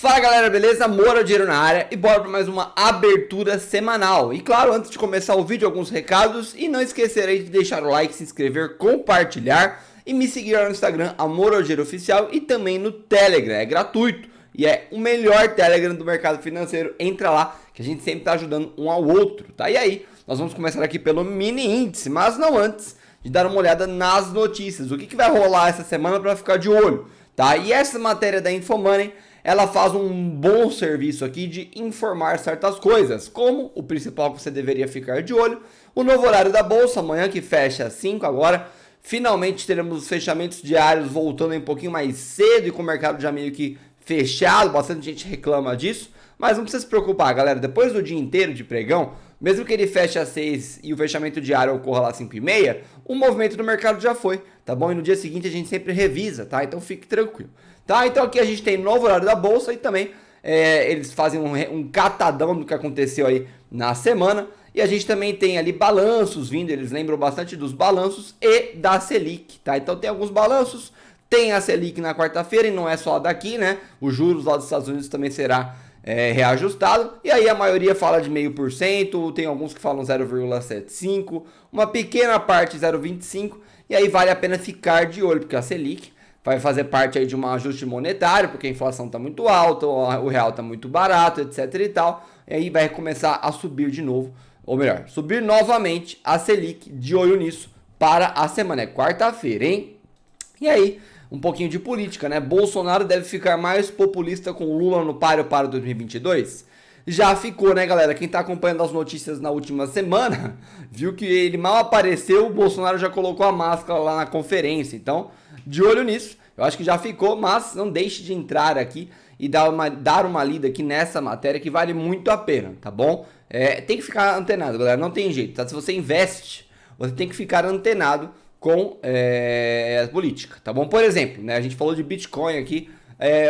Fala galera, beleza? Moura Dinheiro na área e bora para mais uma abertura semanal. E claro, antes de começar o vídeo, alguns recados e não esquecerei de deixar o like, se inscrever, compartilhar e me seguir lá no Instagram, Moura Dinheiro Oficial, e também no Telegram, é gratuito e é o melhor Telegram do mercado financeiro. Entra lá que a gente sempre tá ajudando um ao outro, tá? E aí, nós vamos começar aqui pelo mini índice, mas não antes de dar uma olhada nas notícias. O que vai rolar essa semana para ficar de olho, tá? E essa matéria da Infomoney, ela faz um bom serviço aqui de informar certas coisas, como o principal que você deveria ficar de olho, o novo horário da bolsa, amanhã que fecha às 5 agora. Finalmente teremos os fechamentos diários voltando um pouquinho mais cedo e com o mercado já meio que fechado, bastante gente reclama disso, mas não precisa se preocupar, galera, depois do dia inteiro de pregão, mesmo que ele feche às 6 e o fechamento diário ocorra lá às 5h30, o movimento do mercado já foi, tá bom? E no dia seguinte a gente sempre revisa, tá? Então fique tranquilo, tá? Então aqui a gente tem novo horário da bolsa e também eles fazem um catadão do que aconteceu aí na semana. E a gente também tem ali balanços vindo, eles lembram bastante dos balanços e da Selic, tá? Então tem alguns balanços, tem a Selic na quarta-feira e não é só daqui, né? Os juros lá dos Estados Unidos também será reajustado, e aí a maioria fala de 0,5%, tem alguns que falam 0,75%, uma pequena parte 0,25%, e aí vale a pena ficar de olho, porque a Selic vai fazer parte aí de um ajuste monetário, porque a inflação está muito alta, o real está muito barato, etc e tal, e aí vai começar a subir de novo, ou melhor, subir novamente a Selic, de olho nisso, para a semana, é quarta-feira, hein? E aí, um pouquinho de política, né? Bolsonaro deve ficar mais populista com Lula no páreo para 2022? Já ficou, né, galera? Quem tá acompanhando as notícias na última semana, viu que ele mal apareceu, o Bolsonaro já colocou a máscara lá na conferência. Então, de olho nisso, eu acho que já ficou, mas não deixe de entrar aqui e dar uma lida aqui nessa matéria que vale muito a pena, tá bom? Tem que ficar antenado, galera, não tem jeito, tá? Se você investe, você tem que ficar antenado com a política, tá bom? Por exemplo, né, a gente falou de Bitcoin aqui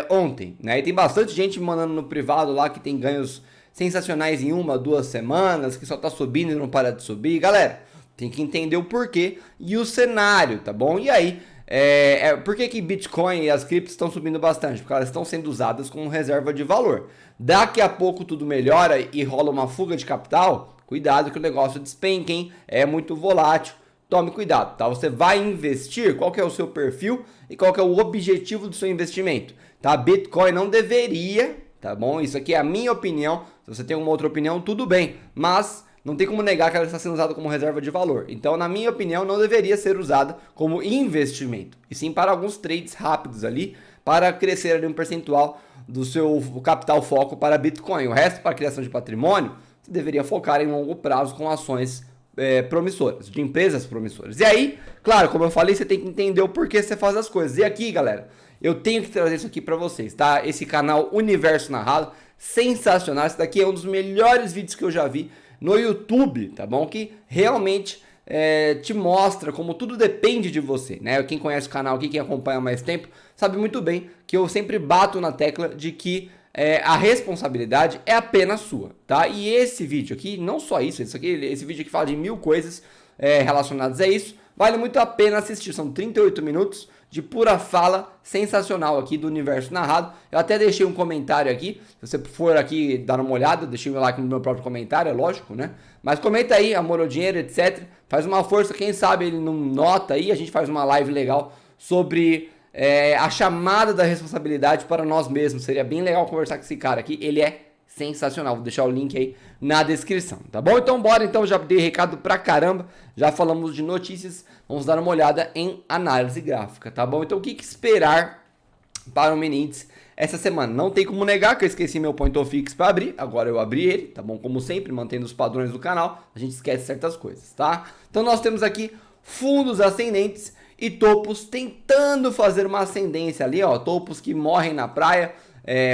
ontem, né, e tem bastante gente me mandando no privado lá que tem ganhos sensacionais em 1, 2 semanas, que só tá subindo e não para de subir. Galera, tem que entender o porquê e o cenário, tá bom? E aí, por que Bitcoin e as criptos estão subindo bastante? Porque elas estão sendo usadas como reserva de valor. Daqui a pouco tudo melhora e rola uma fuga de capital, cuidado que o negócio despenca, hein? É muito volátil. Tome cuidado, tá? Você vai investir, qual que é o seu perfil e qual que é o objetivo do seu investimento, tá? Bitcoin não deveria, tá bom? Isso aqui é a minha opinião, se você tem uma outra opinião, tudo bem, mas não tem como negar que ela está sendo usada como reserva de valor. Então, na minha opinião, não deveria ser usada como investimento, e sim para alguns trades rápidos ali, para crescer ali um percentual do seu capital foco para Bitcoin. O resto, para a criação de patrimônio, você deveria focar em longo prazo com ações promissoras, de empresas promissoras. E aí, claro, como eu falei, você tem que entender o porquê você faz as coisas. E aqui, galera, eu tenho que trazer isso aqui para vocês, tá? Esse canal Universo Narrado, sensacional. Esse daqui é um dos melhores vídeos que eu já vi no YouTube, tá bom? Que realmente te mostra como tudo depende de você, né? Quem conhece o canal aqui, quem acompanha há mais tempo, sabe muito bem que eu sempre bato na tecla de que a responsabilidade é apenas sua, tá? E esse vídeo aqui, não só isso, esse vídeo aqui fala de 1000 coisas relacionadas a isso, vale muito a pena assistir, são 38 minutos de pura fala sensacional aqui do Universo Narrado. Eu até deixei um comentário aqui, se você for aqui dar uma olhada, deixei meu like no meu próprio comentário, é lógico, né? Mas comenta aí, amor ou dinheiro, etc. Faz uma força, quem sabe ele não nota aí, a gente faz uma live legal sobre a chamada da responsabilidade para nós mesmos. Seria bem legal conversar com esse cara aqui, ele é sensacional. Vou deixar o link aí na descrição, tá bom? Então bora, então já dei recado pra caramba, já falamos de notícias, vamos dar uma olhada em análise gráfica, tá bom? Então o que esperar para o mini índice essa semana? Não tem como negar que eu esqueci meu point of fix para abrir, agora eu abri ele, tá bom? Como sempre, mantendo os padrões do canal, a gente esquece certas coisas, tá? Então nós temos aqui fundos ascendentes e topos tentando fazer uma ascendência ali, ó, topos que morrem na praia,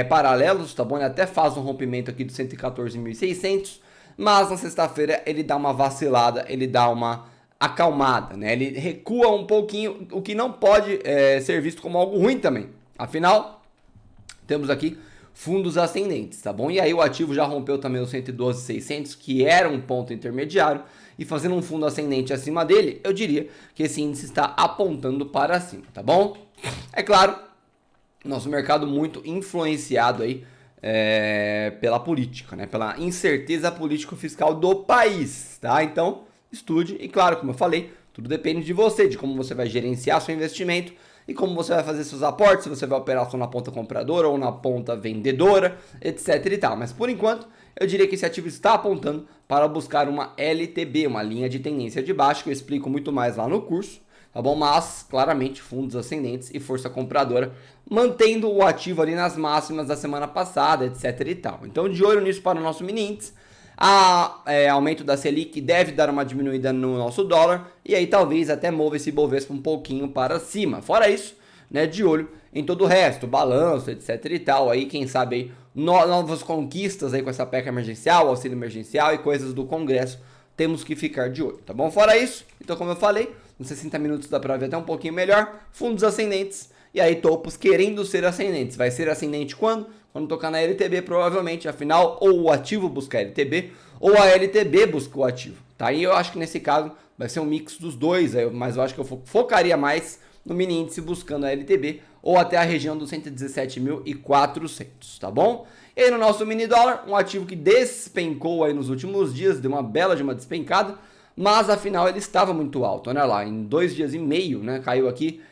paralelos, tá bom? Ele até faz um rompimento aqui dos 114.600, mas na sexta-feira ele dá uma vacilada, ele dá uma acalmada, né? Ele recua um pouquinho, o que não pode ser visto como algo ruim também. Afinal, temos aqui fundos ascendentes, tá bom? E aí o ativo já rompeu também os 112.600, que era um ponto intermediário, e fazendo um fundo ascendente acima dele, eu diria que esse índice está apontando para cima, tá bom? É claro, nosso mercado muito influenciado aí pela política, né? Pela incerteza político-fiscal do país, tá? Então, estude e, claro, como eu falei, tudo depende de você, de como você vai gerenciar seu investimento e como você vai fazer seus aportes, se você vai operar só na ponta compradora ou na ponta vendedora, etc e tal. Mas, por enquanto, eu diria que esse ativo está apontando para buscar uma LTB, uma linha de tendência de baixa, que eu explico muito mais lá no curso, tá bom? Mas, claramente, fundos ascendentes e força compradora, mantendo o ativo ali nas máximas da semana passada, etc e tal. Então, de olho nisso para o nosso mini índice. Aumento da Selic deve dar uma diminuída no nosso dólar, e aí talvez até mova esse Bovespa um pouquinho para cima. Fora isso, né, de olho em todo o resto, balanço, etc e tal. Aí, quem sabe, aí, novas conquistas aí com essa PEC emergencial, auxílio emergencial e coisas do Congresso, temos que ficar de olho, tá bom? Fora isso, então como eu falei, nos 60 minutos dá pra ver até um pouquinho melhor, fundos ascendentes, e aí topos querendo ser ascendentes. Vai ser ascendente quando? Quando tocar na LTB, provavelmente, afinal, ou o ativo busca a LTB, ou a LTB busca o ativo, tá? E eu acho que nesse caso vai ser um mix dos dois, mas eu acho que eu focaria mais no mini índice buscando a LTB, ou até a região dos 117.400, tá bom? E aí no nosso mini dólar, um ativo que despencou aí nos últimos dias, deu uma bela de uma despencada, mas afinal ele estava muito alto, olha lá, em 2 dias e meio, né, caiu aqui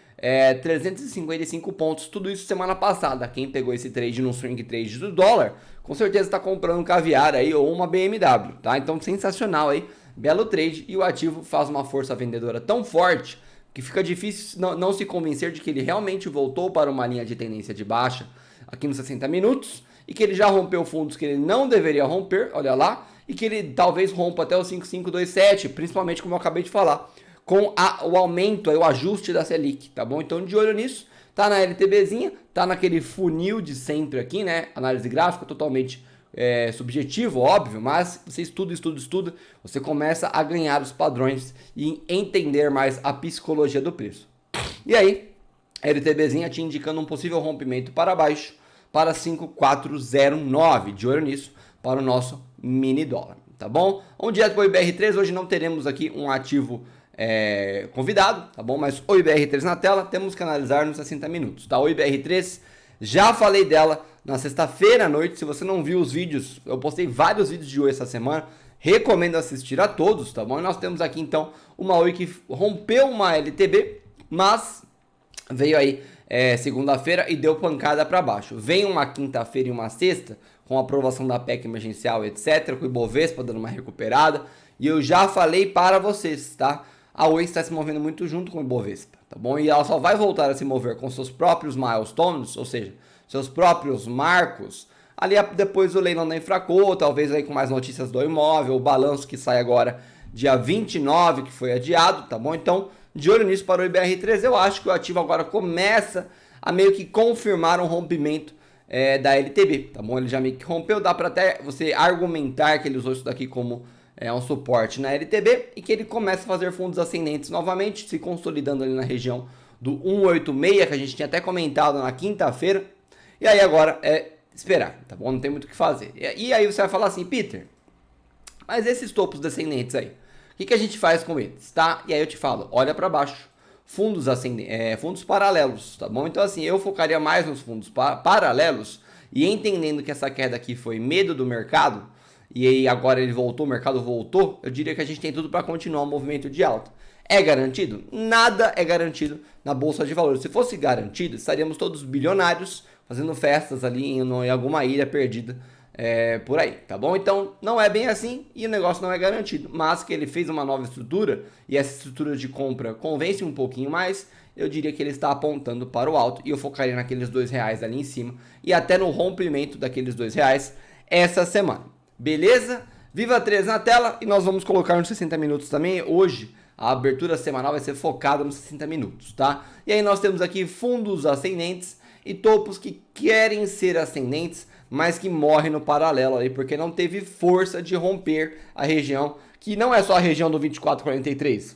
355 pontos, tudo isso semana passada. Quem pegou esse trade no swing trade do dólar, com certeza está comprando um caviar aí ou uma BMW, tá? Então sensacional aí, belo trade, e o ativo faz uma força vendedora tão forte que fica difícil não se convencer de que ele realmente voltou para uma linha de tendência de baixa aqui nos 60 minutos, e que ele já rompeu fundos que ele não deveria romper, olha lá, e que ele talvez rompa até o 5527, principalmente como eu acabei de falar, com o aumento, o ajuste da Selic, tá bom? Então de olho nisso, tá na LTBzinha, tá naquele funil de sempre aqui, né? Análise gráfica totalmente subjetivo, óbvio, mas você estuda, você começa a ganhar os padrões e entender mais a psicologia do preço. E aí, a LTBzinha te indicando um possível rompimento para baixo, para 5.409, de olho nisso, para o nosso mini dólar, tá bom? Vamos direto para o IBR3, hoje não teremos aqui um ativo convidado, tá bom? Mas o IBR3 na tela, temos que analisar nos 60 minutos, tá? O IBR3, já falei dela na sexta-feira à noite, se você não viu os vídeos, eu postei vários vídeos de Oi essa semana, recomendo assistir a todos, tá bom? E nós temos aqui então uma Oi que rompeu uma LTB, mas veio aí segunda-feira e deu pancada para baixo. Vem uma quinta-feira e uma sexta, com a aprovação da PEC emergencial, etc, com o Ibovespa dando uma recuperada, e eu já falei para vocês, tá? A Oi está se movendo muito junto com o Ibovespa, tá bom? E ela só vai voltar a se mover com seus próprios milestones, ou seja, seus próprios marcos, ali depois do leilão da Infraco, talvez aí com mais notícias do imóvel, o balanço que sai agora dia 29, que foi adiado, tá bom? Então, de olho nisso para o IBR3, eu acho que o ativo agora começa a meio que confirmar um rompimento da LTB, tá bom? Ele já meio que rompeu, dá para até você argumentar que ele usou isso daqui como um suporte na LTB e que ele começa a fazer fundos ascendentes novamente, se consolidando ali na região do 186, que a gente tinha até comentado na quinta-feira, e aí agora é esperar, tá bom? Não tem muito o que fazer. E aí você vai falar assim, Peter, mas esses topos descendentes aí, o que a gente faz com eles, tá? E aí eu te falo, olha para baixo, fundos fundos paralelos, tá bom? Então assim, eu focaria mais nos fundos paralelos e entendendo que essa queda aqui foi medo do mercado e aí agora ele voltou, o mercado voltou, eu diria que a gente tem tudo para continuar o movimento de alta. É garantido? Nada é garantido na Bolsa de Valores. Se fosse garantido, estaríamos todos bilionários fazendo festas ali em alguma ilha perdida por aí, tá bom? Então não é bem assim e o negócio não é garantido, mas que ele fez uma nova estrutura e essa estrutura de compra convence um pouquinho mais, eu diria que ele está apontando para o alto e eu focaria naqueles R$2 ali em cima e até no rompimento daqueles R$2 essa semana, beleza? Viva 3 na tela e nós vamos colocar nos 60 minutos também. Hoje a abertura semanal vai ser focada nos 60 minutos, tá? E aí nós temos aqui fundos ascendentes e topos que querem ser ascendentes, mas que morre no paralelo aí, porque não teve força de romper a região, que não é só a região do 24,43,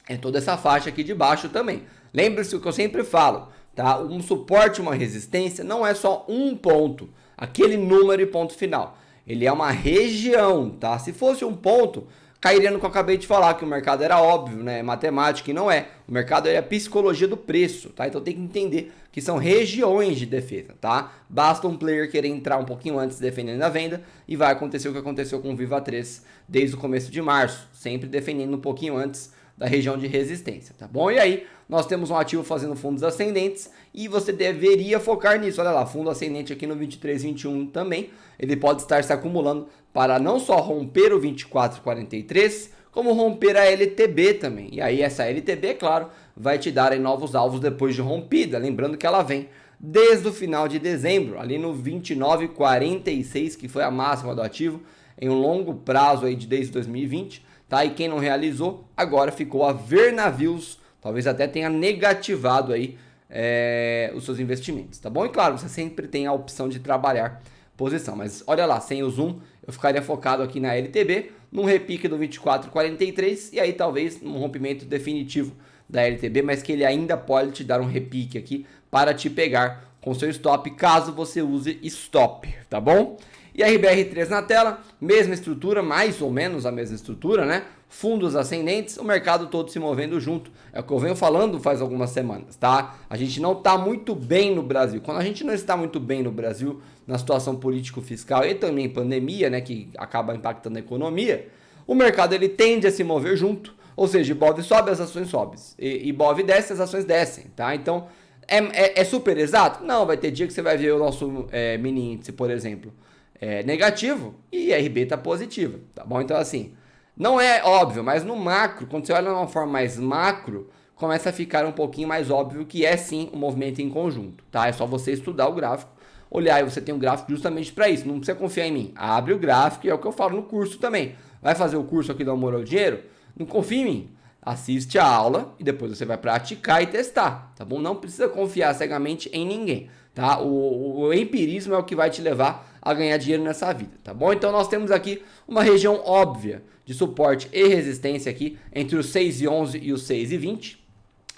é toda essa faixa aqui de baixo também. Lembre-se o que eu sempre falo, tá? Um suporte, uma resistência, não é só um ponto, aquele número e ponto final. Ele é uma região, tá? Se fosse um ponto, cairia no que eu acabei de falar, que o mercado era óbvio, né? Matemática, e não é. O mercado é a psicologia do preço, tá? Então tem que entender que são regiões de defesa, tá? Basta um player querer entrar um pouquinho antes defendendo a venda e vai acontecer o que aconteceu com o Viva 3 desde o começo de março, sempre defendendo um pouquinho antes da região de resistência, tá bom? E aí, nós temos um ativo fazendo fundos ascendentes e você deveria focar nisso. Olha lá, fundo ascendente aqui no 23, 21 também. Ele pode estar se acumulando para não só romper o 24,43, como romper a LTB também. E aí, essa LTB, é claro, vai te dar aí novos alvos depois de rompida. Lembrando que ela vem desde o final de dezembro, ali no 29,46, que foi a máxima do ativo, em um longo prazo aí desde 2020. Tá? E quem não realizou, agora ficou a ver navios, talvez até tenha negativado aí os seus investimentos, tá bom? E claro, você sempre tem a opção de trabalhar posição, mas olha lá, sem o zoom, eu ficaria focado aqui na LTB, num repique do 24,43 e aí talvez um rompimento definitivo da LTB, mas que ele ainda pode te dar um repique aqui para te pegar com seu stop, caso você use stop, tá bom? E a RBR3 na tela, mesma estrutura, mais ou menos a mesma estrutura, né? Fundos ascendentes, o mercado todo se movendo junto. É o que eu venho falando faz algumas semanas, tá? A gente não está muito bem no Brasil. Quando a gente não está muito bem no Brasil, na situação político-fiscal e também pandemia, né? Que acaba impactando a economia, o mercado ele tende a se mover junto. Ou seja, Ibov sobe, as ações sobem. E Ibov desce, as ações descem, tá? Então, é super exato? Não, vai ter dia que você vai ver o nosso mini índice, por exemplo, negativo e RB está positiva, tá bom? Então assim, não é óbvio, mas no macro, quando você olha de uma forma mais macro, começa a ficar um pouquinho mais óbvio que é sim um movimento em conjunto, tá? É só você estudar o gráfico, olhar e você tem um gráfico justamente para isso, não precisa confiar em mim, abre o gráfico e é o que eu falo no curso também. Vai fazer o curso aqui do Amor ao Dinheiro? Não confia em mim. Assiste a aula e depois você vai praticar e testar, tá bom? Não precisa confiar cegamente em ninguém, tá? O empirismo é o que vai te levar a ganhar dinheiro nessa vida, tá bom? Então nós temos aqui uma região óbvia de suporte e resistência aqui entre os 6,11 e os 6,20.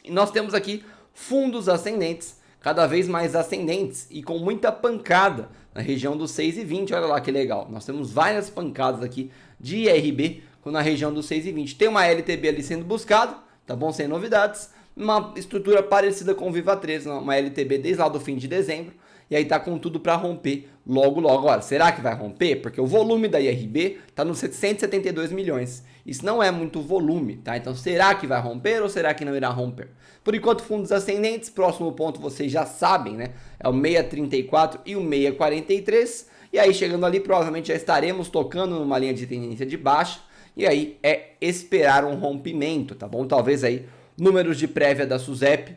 E nós temos aqui fundos ascendentes, cada vez mais ascendentes e com muita pancada na região dos 6,20. Olha lá que legal. Nós temos várias pancadas aqui de IRB na região dos 6,20. Tem uma LTB ali sendo buscada, tá bom? Sem novidades. Uma estrutura parecida com o Viva 3, uma LTB desde lá do fim de dezembro. E aí tá com tudo para romper logo. Agora, será que vai romper? Porque o volume da IRB tá nos 172 milhões. Isso não é muito volume, tá? Então, será que vai romper ou será que não irá romper? Por enquanto, fundos ascendentes, próximo ponto vocês já sabem, né? É o 634 e o 643. E aí, chegando ali, provavelmente já estaremos tocando numa linha de tendência de baixa. E aí, é esperar um rompimento, tá bom? Talvez aí, números de prévia da SUSEP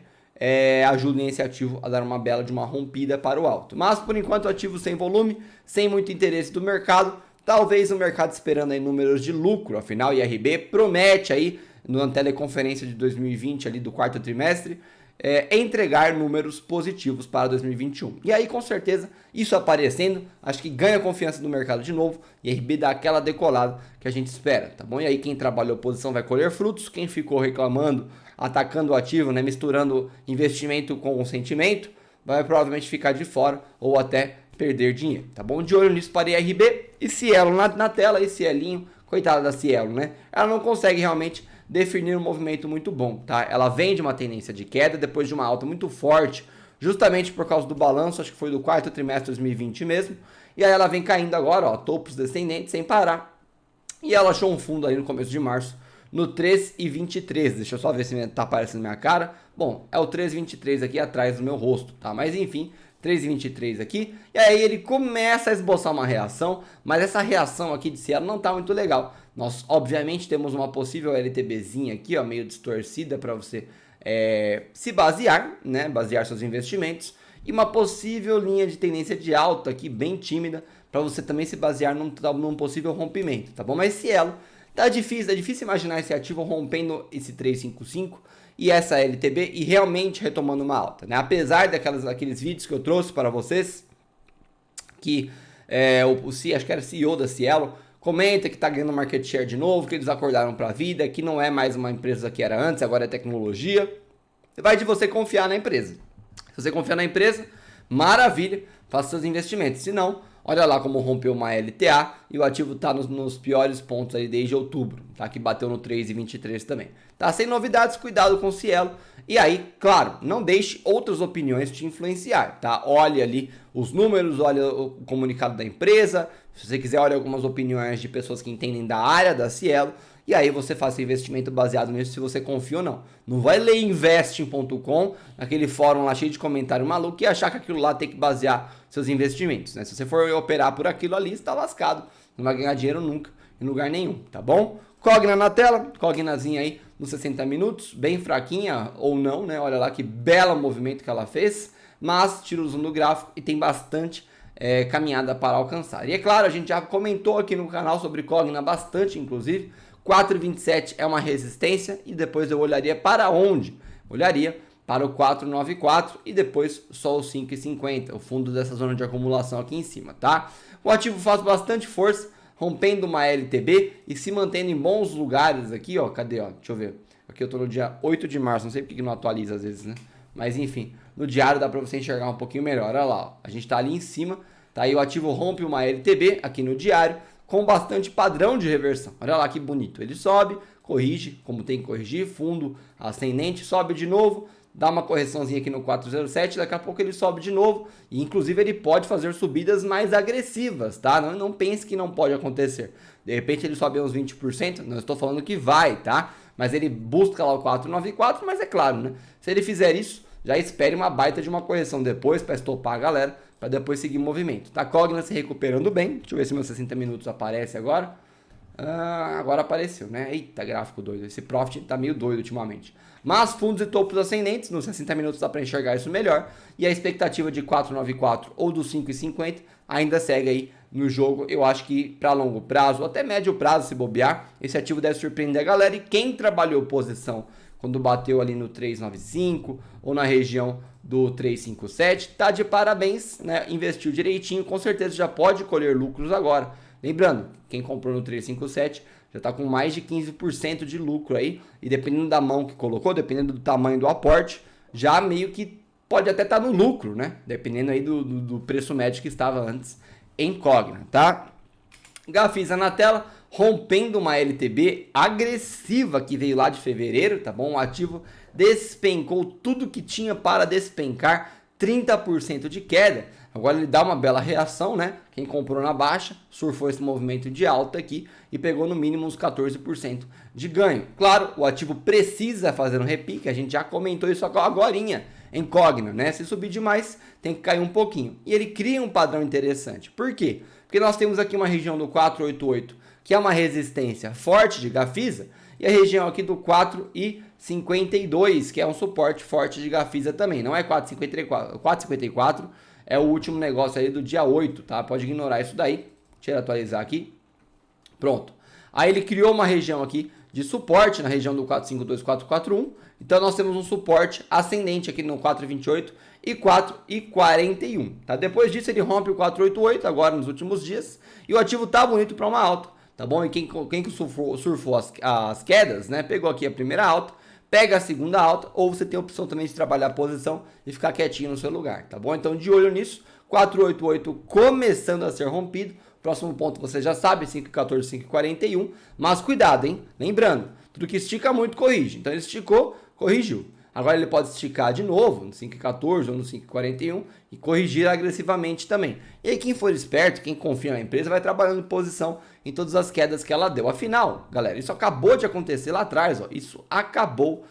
ajudem esse ativo a dar uma bela de uma rompida para o alto. Mas, por enquanto, ativo sem volume, sem muito interesse do mercado. Talvez o mercado esperando aí números de lucro. Afinal, o IRB promete aí, na teleconferência de 2020, ali do quarto trimestre, entregar números positivos para 2021. E aí, com certeza, isso aparecendo, acho que ganha confiança do mercado de novo e a RB dá aquela decolada que a gente espera, tá bom? E aí, quem trabalhou posição vai colher frutos, quem ficou reclamando, atacando o ativo, né, misturando investimento com o sentimento, vai provavelmente ficar de fora ou até perder dinheiro, tá bom? De olho nisso para IRB e Cielo na tela, e Cielinho, coitada da Cielo, né? Ela não consegue realmente definir um movimento muito bom, tá? Ela vem de uma tendência de queda depois de uma alta muito forte, justamente por causa do balanço, acho que foi do quarto trimestre de 2020 mesmo, e aí ela vem caindo agora, ó, topos descendentes sem parar, e ela achou um fundo aí no começo de março, no 3,23, deixa eu só ver se tá aparecendo na minha cara, bom, é o 3,23 aqui atrás do meu rosto, tá? Mas enfim, 3,23 aqui, e aí ele começa a esboçar uma reação, mas essa reação aqui de Cielo não tá muito legal. Nós, obviamente, temos uma possível LTBzinha aqui, ó, meio distorcida para você se basear, né, basear seus investimentos, e uma possível linha de tendência de alta aqui, bem tímida, para você também se basear num possível rompimento, tá bom? Mas Cielo, é difícil imaginar esse ativo rompendo esse 355 e essa LTB e realmente retomando uma alta, né? Apesar daqueles vídeos que eu trouxe para vocês, que acho que era CEO da Cielo, comenta que está ganhando market share de novo, que eles acordaram para a vida, que não é mais uma empresa que era antes, agora é tecnologia. Vai de você confiar na empresa. Se você confiar na empresa, maravilha, faça seus investimentos. Se não, Olha lá como rompeu uma LTA e o ativo está nos piores pontos aí desde outubro, tá? Que bateu no 3,23 também. Tá sem novidades, cuidado com o Cielo. E aí, claro, não deixe outras opiniões te influenciar, tá? Olhe ali os números, olhe o comunicado da empresa. Se você quiser, olhe algumas opiniões de pessoas que entendem da área da Cielo. E aí você faça investimento baseado nisso, se você confia ou não. Não vai ler investing.com, aquele fórum lá cheio de comentário maluco, e achar que aquilo lá tem que basear seus investimentos, né? Se você for operar por aquilo ali, você tá lascado. Não vai ganhar dinheiro nunca, em lugar nenhum, tá bom? Cogna na tela, Cognazinha aí nos 60 minutos, bem fraquinha ou não, né? Olha lá que belo movimento que ela fez, mas tira o zoom do gráfico e tem bastante caminhada para alcançar. E é claro, a gente já comentou aqui no canal sobre Cogna bastante, inclusive. 4,27 é uma resistência e depois eu olharia para onde? Olharia para o 4,94 e depois só o 5,50, o fundo dessa zona de acumulação aqui em cima, tá? O ativo faz bastante força, rompendo uma LTB e se mantendo em bons lugares aqui, ó. Cadê, ó? Deixa eu ver. Aqui eu tô no dia 8 de março, não sei porque que não atualiza às vezes, né? Mas enfim, no diário dá para você enxergar um pouquinho melhor. Olha lá, ó. A gente tá ali em cima, tá aí o ativo rompe uma LTB aqui no diário, com bastante padrão de reversão. Olha lá que bonito. Ele sobe, corrige, como tem que corrigir, fundo ascendente, sobe de novo, dá uma correçãozinha aqui no 407, daqui a pouco ele sobe de novo, e inclusive ele pode fazer subidas mais agressivas, tá? Não pense que não pode acontecer. De repente ele sobe uns 20%, não estou falando que vai, tá? Mas ele busca lá o 494, mas é claro, né? Se ele fizer isso, já espere uma baita de uma correção depois para estopar a galera, para depois seguir o movimento. Tá, Cogna se recuperando bem. Deixa eu ver se meus 60 minutos aparece agora. Agora apareceu, né? Eita, gráfico doido. Esse Profit tá meio doido ultimamente. Mas fundos e topos ascendentes, nos 60 minutos dá para enxergar isso melhor. E a expectativa de 4,94 ou do 5,50 ainda segue aí no jogo. Eu acho que para longo prazo, até médio prazo, se bobear, esse ativo deve surpreender a galera. E quem trabalhou posição quando bateu ali no 395 ou na região do 357, tá de parabéns, né? Investiu direitinho, com certeza já pode colher lucros agora. Lembrando, quem comprou no 357 já tá com mais de 15% de lucro aí, e dependendo da mão que colocou, dependendo do tamanho do aporte, já meio que pode até estar no lucro, né? Dependendo aí do preço médio que estava antes em Cogna, tá? Gafisa na tela, rompendo uma LTB agressiva que veio lá de fevereiro, tá bom? O ativo despencou tudo que tinha para despencar, 30% de queda. Agora ele dá uma bela reação, né? Quem comprou na baixa surfou esse movimento de alta aqui e pegou no mínimo uns 14% de ganho. Claro, o ativo precisa fazer um repique, a gente já comentou isso agorinha em Cogna, né? Se subir demais, tem que cair um pouquinho. E ele cria um padrão interessante. Por quê? Porque nós temos aqui uma região do 488, que é uma resistência forte de Gafisa, e a região aqui do 4,52, que é um suporte forte de Gafisa também. Não é 4,54, 4,54 é o último negócio aí do dia 8, tá? Pode ignorar isso daí. Deixa eu atualizar aqui. Pronto. Aí ele criou uma região aqui de suporte na região do 452, 441. Então nós temos um suporte ascendente aqui no 428 e 4,41, tá? Depois disso ele rompe o 488 agora nos últimos dias e o ativo tá bonito para uma alta, tá bom? E quem surfou as quedas, né? Pegou aqui a primeira alta, pega a segunda alta, ou você tem a opção também de trabalhar a posição e ficar quietinho no seu lugar, tá bom? Então de olho nisso, 488 começando a ser rompido. Próximo ponto você já sabe, 5,14, 5,41, mas cuidado, hein? Lembrando, tudo que estica muito corrige. Então ele esticou, corrigiu. Agora ele pode esticar de novo no 5,14 ou no 5,41 e corrigir agressivamente também. E aí quem for esperto, quem confia na empresa, vai trabalhando em posição em todas as quedas que ela deu. Afinal, galera, isso acabou de acontecer lá atrás, ó. Isso acabou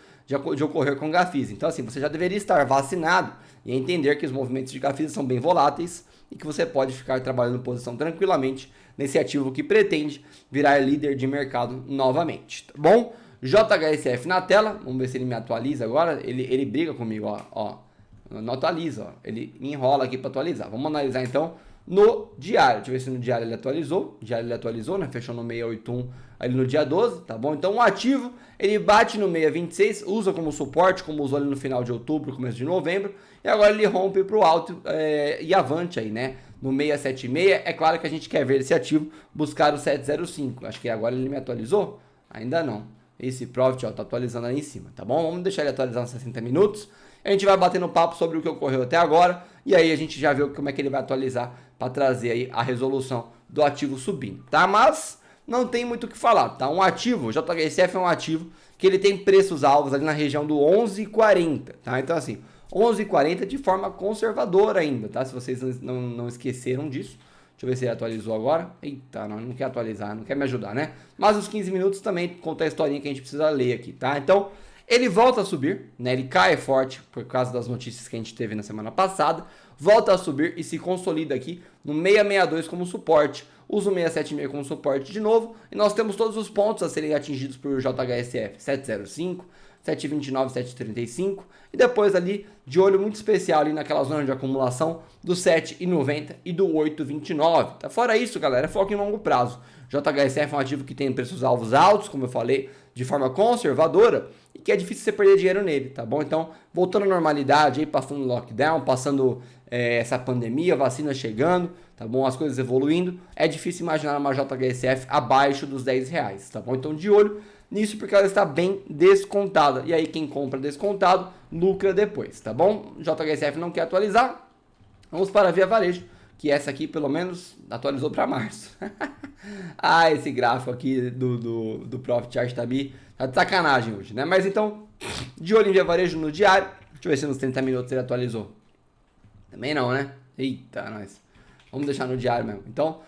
de ocorrer com Gafisa. Então assim, você já deveria estar vacinado e entender que os movimentos de Gafisa são bem voláteis e que você pode ficar trabalhando em posição tranquilamente nesse ativo que pretende virar líder de mercado novamente, tá bom? JHSF na tela, vamos ver se ele me atualiza agora. Ele briga comigo, ó, não atualiza, ó. Ele me enrola aqui para atualizar. Vamos analisar então no diário. Deixa eu ver se no diário ele atualizou. Diário ele atualizou, né? Fechou no 681 ali no dia 12, tá bom? Então o ativo, ele bate no 626, usa como suporte, como usou ali no final de outubro, começo de novembro, e agora ele rompe para o alto e avante aí, né? No 676, é claro que a gente quer ver esse ativo buscar o 705. Acho que agora ele me atualizou? Ainda não. Esse Profit, ó, tá atualizando aí em cima, tá bom? Vamos deixar ele atualizar uns 60 minutos. A gente vai batendo papo sobre o que ocorreu até agora. E aí a gente já vê como é que ele vai atualizar para trazer aí a resolução do ativo subindo, tá? Mas não tem muito o que falar, tá? Um ativo, o JHSF é um ativo que ele tem preços alvos ali na região do 11,40, tá? Então assim, 11,40 de forma conservadora ainda, tá? Se vocês não esqueceram disso. Deixa eu ver se ele atualizou agora. Eita, não quer atualizar, não quer me ajudar, né? Mas os 15 minutos também conta a historinha que a gente precisa ler aqui, tá? Então, ele volta a subir, né? Ele cai forte por causa das notícias que a gente teve na semana passada. Volta a subir e se consolida aqui no 662 como suporte. Usa o 676 como suporte de novo. E nós temos todos os pontos a serem atingidos por JHSF. 705, 729, 735 e depois ali de olho muito especial ali naquela zona de acumulação do 7,90 e do 8,29. Tá? Fora isso, galera, é foco em longo prazo. JHSF é um ativo que tem preços alvos altos, como eu falei, de forma conservadora e que é difícil você perder dinheiro nele, tá bom? Então, voltando à normalidade, aí, passando lockdown, passando essa pandemia, vacina chegando, tá bom? As coisas evoluindo, é difícil imaginar uma JHSF abaixo dos R$10, tá bom? Então, de olho nisso porque ela está bem descontada. E aí quem compra descontado, lucra depois, tá bom? JHSF não quer atualizar. Vamos para a Via Varejo, que essa aqui pelo menos atualizou para março. Ah, esse gráfico aqui do Profit Chart tá de sacanagem hoje, né? Mas então, de olho em Via Varejo no diário. Deixa eu ver se nos 30 minutos ele atualizou. Também não, né? Eita, nós. Vamos deixar no diário mesmo. Então,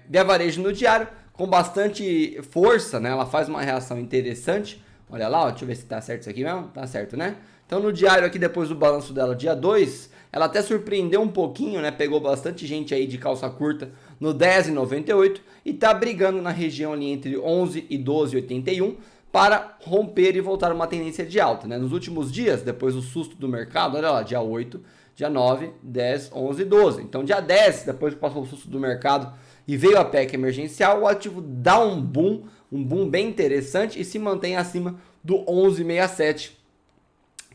Via Varejo no diário, com bastante força, né? Ela faz uma reação interessante. Olha lá, ó, deixa eu ver se tá certo isso aqui mesmo. Tá certo, né? Então no diário aqui, depois do balanço dela, dia 2, ela até surpreendeu um pouquinho, né? Pegou bastante gente aí de calça curta no 10,98 e tá brigando na região ali entre 11 e 12,81 para romper e voltar uma tendência de alta, né? Nos últimos dias, depois do susto do mercado, olha lá, dia 8, dia 9, 10, 11 e 12. Então dia 10, depois que passou o susto do mercado e veio a PEC emergencial, o ativo dá um boom bem interessante e se mantém acima do 11,67,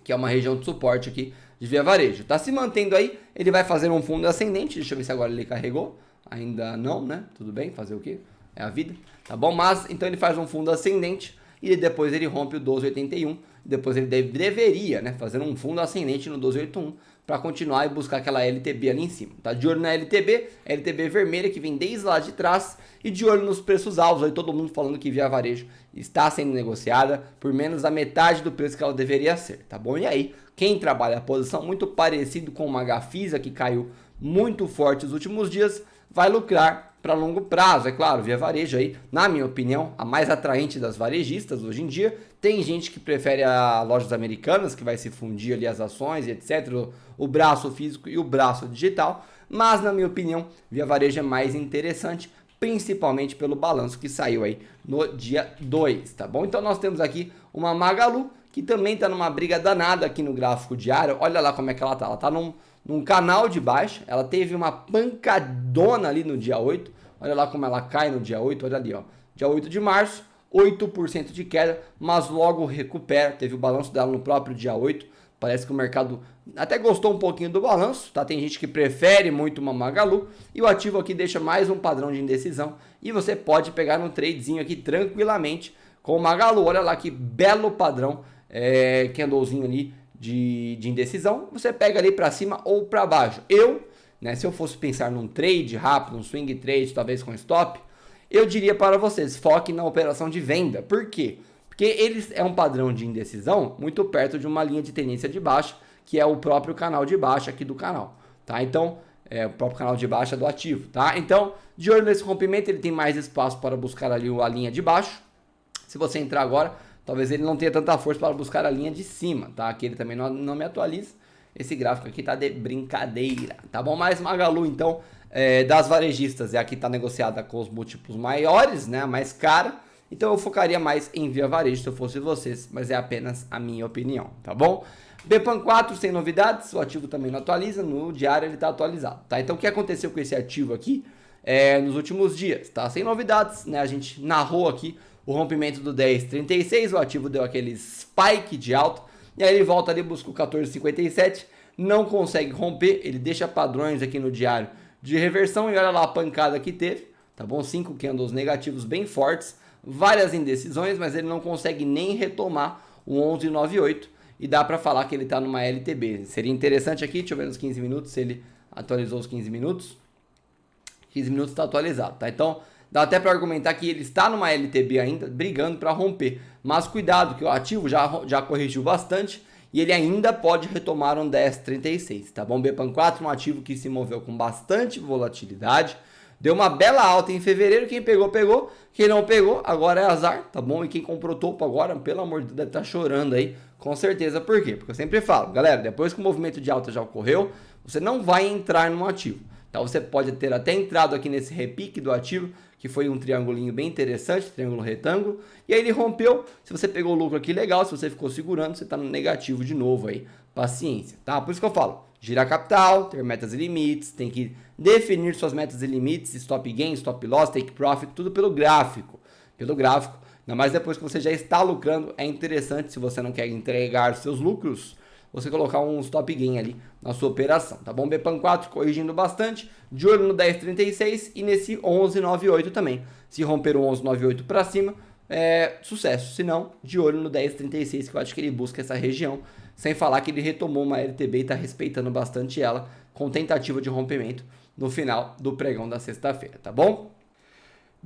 que é uma região de suporte aqui de Via Varejo. Tá se mantendo aí, ele vai fazer um fundo ascendente, deixa eu ver se agora ele carregou, ainda não, né? Tudo bem, fazer o quê? É a vida, tá bom? Mas, então ele faz um fundo ascendente e depois ele rompe o 12,81, depois ele deveria, né, fazer um fundo ascendente no 12,81 para continuar e buscar aquela LTB ali em cima. Tá de olho na LTB vermelha que vem desde lá de trás e de olho nos preços alvos, aí todo mundo falando que Via Varejo está sendo negociada por menos da metade do preço que ela deveria ser, tá bom? E aí, quem trabalha a posição muito parecido com uma Gafisa que caiu muito forte nos últimos dias, vai lucrar para longo prazo, é claro. Via Varejo aí, na minha opinião, a mais atraente das varejistas hoje em dia. Tem gente que prefere a Lojas Americanas, que vai se fundir ali as ações e etc, o braço físico e o braço digital, mas na minha opinião, Via Varejo é mais interessante, principalmente pelo balanço que saiu aí no dia 2, tá bom? Então nós temos aqui uma Magalu, que também está numa briga danada aqui no gráfico diário. Olha lá como é que ela tá num canal de baixa, ela teve uma pancadona ali no dia 8, olha lá como ela cai no dia 8, olha ali, ó, dia 8 de março, 8% de queda, mas logo recupera, teve o balanço dela no próprio dia 8, parece que o mercado até gostou um pouquinho do balanço, tá? Tem gente que prefere muito uma Magalu, e o ativo aqui deixa mais um padrão de indecisão, e você pode pegar um tradezinho aqui tranquilamente com o Magalu, olha lá que belo padrão, candlezinho ali, de indecisão, você pega ali para cima ou para baixo. Se eu fosse pensar num trade rápido, um swing trade, talvez com stop, eu diria para vocês, foque na operação de venda. Por quê? Porque ele é um padrão de indecisão muito perto de uma linha de tendência de baixa, que é o próprio canal de baixa aqui do canal, tá? Então, o próprio canal de baixa do ativo, tá? Então, de olho nesse rompimento, ele tem mais espaço para buscar ali a linha de baixo. Se você entrar agora, talvez ele não tenha tanta força para buscar a linha de cima, tá? Aqui ele também não me atualiza. Esse gráfico aqui tá de brincadeira, tá bom? Mas Magalu, então, das varejistas, é a que tá negociada com os múltiplos maiores, né? A mais cara. Então eu focaria mais em Via Varejo se eu fosse vocês, mas é apenas a minha opinião, tá bom? BPAN 4, sem novidades, o ativo também não atualiza, no diário ele tá atualizado, tá? Então o que aconteceu com esse ativo aqui nos últimos dias, tá? Sem novidades, né? A gente narrou aqui o rompimento do 10,36, o ativo deu aquele spike de alta, e aí ele volta ali, busca o 14,57, não consegue romper, ele deixa padrões aqui no diário de reversão, e olha lá a pancada que teve, tá bom? 5 candles negativos bem fortes, várias indecisões, mas ele não consegue nem retomar o 11,98, e dá para falar que ele está numa LTB. Seria interessante aqui, deixa eu ver nos 15 minutos se ele atualizou os 15 minutos. 15 minutos está atualizado, tá? Então, dá até para argumentar que ele está numa LTB ainda, brigando para romper. Mas cuidado, que o ativo já corrigiu bastante e ele ainda pode retomar um 10,36, tá bom? BPAN 4, um ativo que se moveu com bastante volatilidade, deu uma bela alta em fevereiro, quem pegou, pegou, quem não pegou, agora é azar, tá bom? E quem comprou topo agora, pelo amor de Deus, deve estar chorando aí, com certeza. Por quê? Porque eu sempre falo, galera, depois que o movimento de alta já ocorreu, você não vai entrar num ativo. Então você pode ter até entrado aqui nesse repique do ativo, que foi um triangulinho bem interessante, triângulo retângulo, e aí ele rompeu. Se você pegou o lucro aqui, legal. Se você ficou segurando, você está no negativo de novo aí. Paciência, tá? Por isso que eu falo, girar capital, ter metas e limites, tem que definir suas metas e limites, stop gain, stop loss, take profit, tudo pelo gráfico. Pelo gráfico, ainda mais depois que você já está lucrando, é interessante, se você não quer entregar seus lucros, você colocar um stop gain ali na sua operação, tá bom? BPAN 4 corrigindo bastante, de olho no 10,36 e nesse 11,98 também. Se romper o 11,98 para cima, é sucesso. Se não, de olho no 10,36, que eu acho que ele busca essa região, sem falar que ele retomou uma LTB e está respeitando bastante ela, com tentativa de rompimento no final do pregão da sexta-feira, tá bom?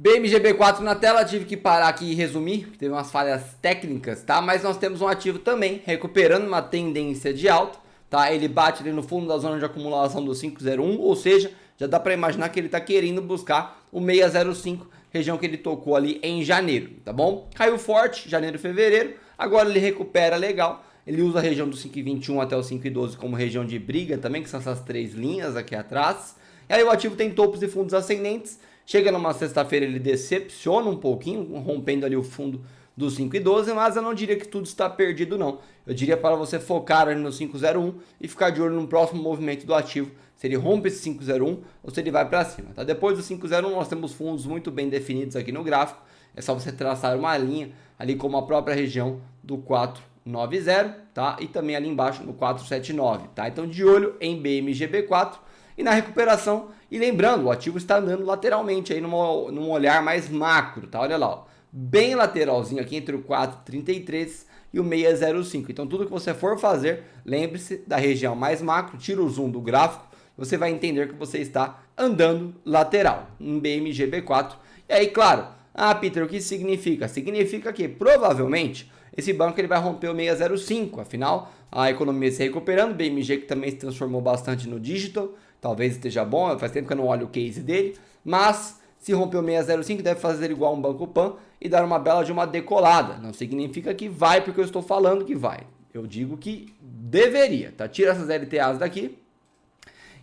BMGB4 na tela, tive que parar aqui e resumir, teve umas falhas técnicas, tá? Mas nós temos um ativo também recuperando uma tendência de alta, tá? Ele bate ali no fundo da zona de acumulação do 501, ou seja, já dá para imaginar que ele está querendo buscar o 605, região que ele tocou ali em janeiro, tá bom? Caiu forte, janeiro e fevereiro, agora ele recupera legal, ele usa a região do 5,21 até o 5,12 como região de briga também, que são essas três linhas aqui atrás. E aí o ativo tem topos e fundos ascendentes. Chega numa sexta-feira, ele decepciona um pouquinho, rompendo ali o fundo do 5,12, mas eu não diria que tudo está perdido, não. Eu diria para você focar ali no 5,01 e ficar de olho no próximo movimento do ativo, se ele rompe esse 5,01 ou se ele vai para cima, tá? Depois do 5,01 nós temos fundos muito bem definidos aqui no gráfico, é só você traçar uma linha ali como a própria região do 4,90, tá? E também ali embaixo no 4,79, tá? Então de olho em BMGB4 e na recuperação. E lembrando, o ativo está andando lateralmente aí num olhar mais macro, tá? Olha lá, ó, bem lateralzinho aqui entre o 4,33 e o 6,05. Então tudo que você for fazer, lembre-se da região mais macro, tira o zoom do gráfico, você vai entender que você está andando lateral em BMGB4. E aí, claro, Peter, o que significa? Significa que provavelmente esse banco ele vai romper o 6,05, afinal a economia se recuperando, BMG que também se transformou bastante no digital, talvez esteja bom, faz tempo que eu não olho o case dele, mas se romper o 6,05 deve fazer igual um Banco Pan e dar uma bela de uma decolada. Não significa que vai porque eu estou falando que vai, eu digo que deveria, tá? Tira essas LTAs daqui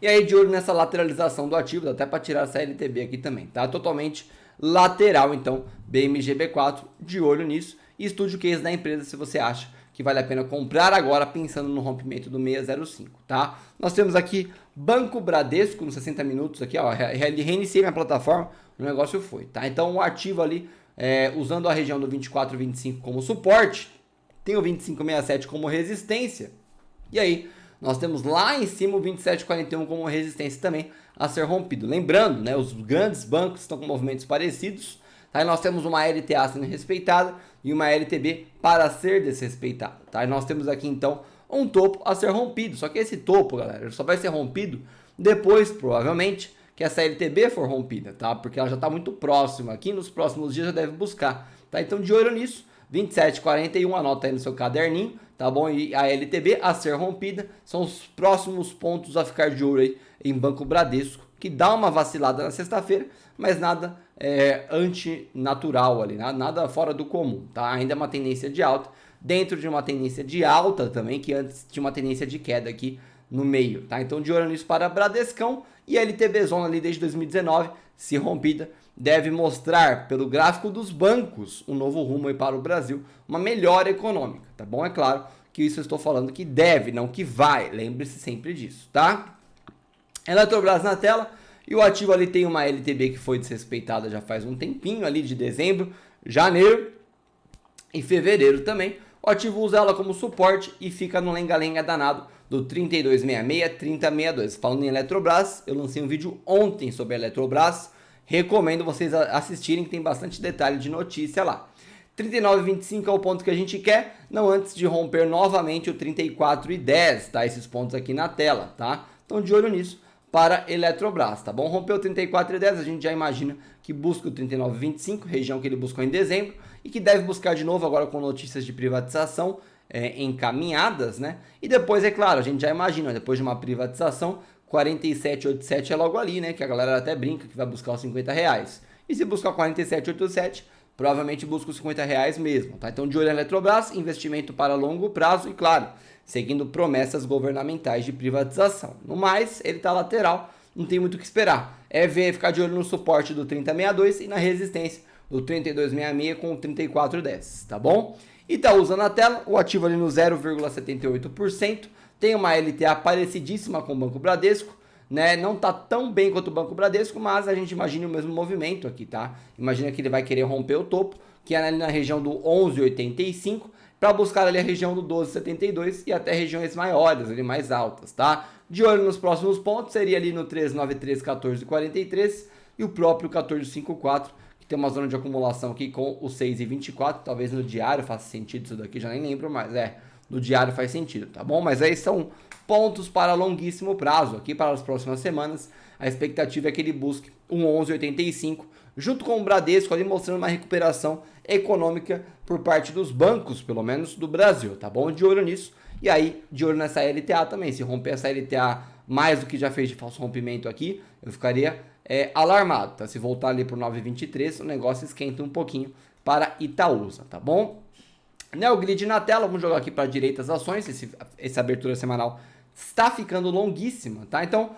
e aí de olho nessa lateralização do ativo, dá até para tirar essa LTB aqui também, tá? Totalmente lateral, então BMGB4, de olho nisso e estude o case da empresa se você acha que vale a pena comprar agora pensando no rompimento do 6,05, tá? Nós temos aqui Banco Bradesco nos 60 minutos aqui, ó, reiniciei minha plataforma, o negócio foi, tá? Então o ativo ali, usando a região do 24,25 como suporte, tem o 25,67 como resistência, e aí nós temos lá em cima o 27,41 como resistência também a ser rompido. Lembrando, né, os grandes bancos estão com movimentos parecidos. Aí nós temos uma LTA sendo respeitada e uma LTB para ser desrespeitada. Tá? E nós temos aqui então um topo a ser rompido. Só que esse topo, galera, só vai ser rompido depois, provavelmente, que essa LTB for rompida, tá? Porque ela já está muito próxima. Aqui nos próximos dias já deve buscar. Tá? Então de olho nisso. 27,41, anota aí no seu caderninho, tá bom? E a LTB a ser rompida são os próximos pontos a ficar de olho aí em Banco Bradesco, que dá uma vacilada na sexta-feira, mas nada antinatural ali, nada fora do comum, tá? Ainda é uma tendência de alta, dentro de uma tendência de alta também, que antes tinha uma tendência de queda aqui no meio, tá? Então de olho nisso para Bradescão e a LTB Zona ali desde 2019, se rompida, deve mostrar pelo gráfico dos bancos um novo rumo aí para o Brasil, uma melhora econômica, tá bom? É claro que isso eu estou falando que deve, não que vai, lembre-se sempre disso, tá? Eletrobras na tela e o ativo ali tem uma LTB que foi desrespeitada já faz um tempinho ali de dezembro, janeiro e fevereiro também. O ativo usa ela como suporte e fica no lenga-lenga danado do 3266, 3062. Falando em Eletrobras, eu lancei um vídeo ontem sobre a Eletrobras, recomendo vocês assistirem, que tem bastante detalhe de notícia lá. 39,25 é o ponto que a gente quer, não antes de romper novamente o 34,10, tá? Esses pontos aqui na tela, tá? Então de olho nisso para Eletrobras, tá bom? Rompeu 34,10, a gente já imagina que busca o 39,25, região que ele buscou em dezembro, e que deve buscar de novo agora com notícias de privatização encaminhadas, né? E depois, é claro, a gente já imagina, depois de uma privatização, 47,87 é logo ali, né? Que a galera até brinca que vai buscar os R$ 50. E se buscar 47,87, provavelmente busca os R$ 50 mesmo, tá? Então, de olho na Eletrobras, investimento para longo prazo e, claro, seguindo promessas governamentais de privatização. No mais, ele tá lateral, não tem muito o que esperar. Ficar de olho no suporte do 30,62 e na resistência do 32,66 com o 34,10, tá bom? E tá usando a tela, o ativo ali no 0,78%, tem uma LTA parecidíssima com o Banco Bradesco, né? Não tá tão bem quanto o Banco Bradesco, mas a gente imagina o mesmo movimento aqui, tá? Imagina que ele vai querer romper o topo, que é ali na região do 11,85, para buscar ali a região do 12,72 e até regiões maiores, ali mais altas, tá? De olho nos próximos pontos, seria ali no 393, 14,43 e o próprio 14,54, que tem uma zona de acumulação aqui com o 6,24, talvez no diário faça sentido isso daqui, já nem lembro mais, no diário faz sentido, tá bom? Mas aí são pontos para longuíssimo prazo, aqui para as próximas semanas, a expectativa é que ele busque um 11,85, junto com o Bradesco ali mostrando uma recuperação econômica por parte dos bancos, pelo menos do Brasil, tá bom? De olho nisso. E aí, de olho nessa LTA também. Se romper essa LTA mais do que já fez de falso rompimento aqui, eu ficaria alarmado, tá? Se voltar ali para o 9,23, o negócio esquenta um pouquinho para Itaúsa, tá bom? Neogrid na tela, vamos jogar aqui para a direita as ações, essa abertura semanal está ficando longuíssima, tá? Então,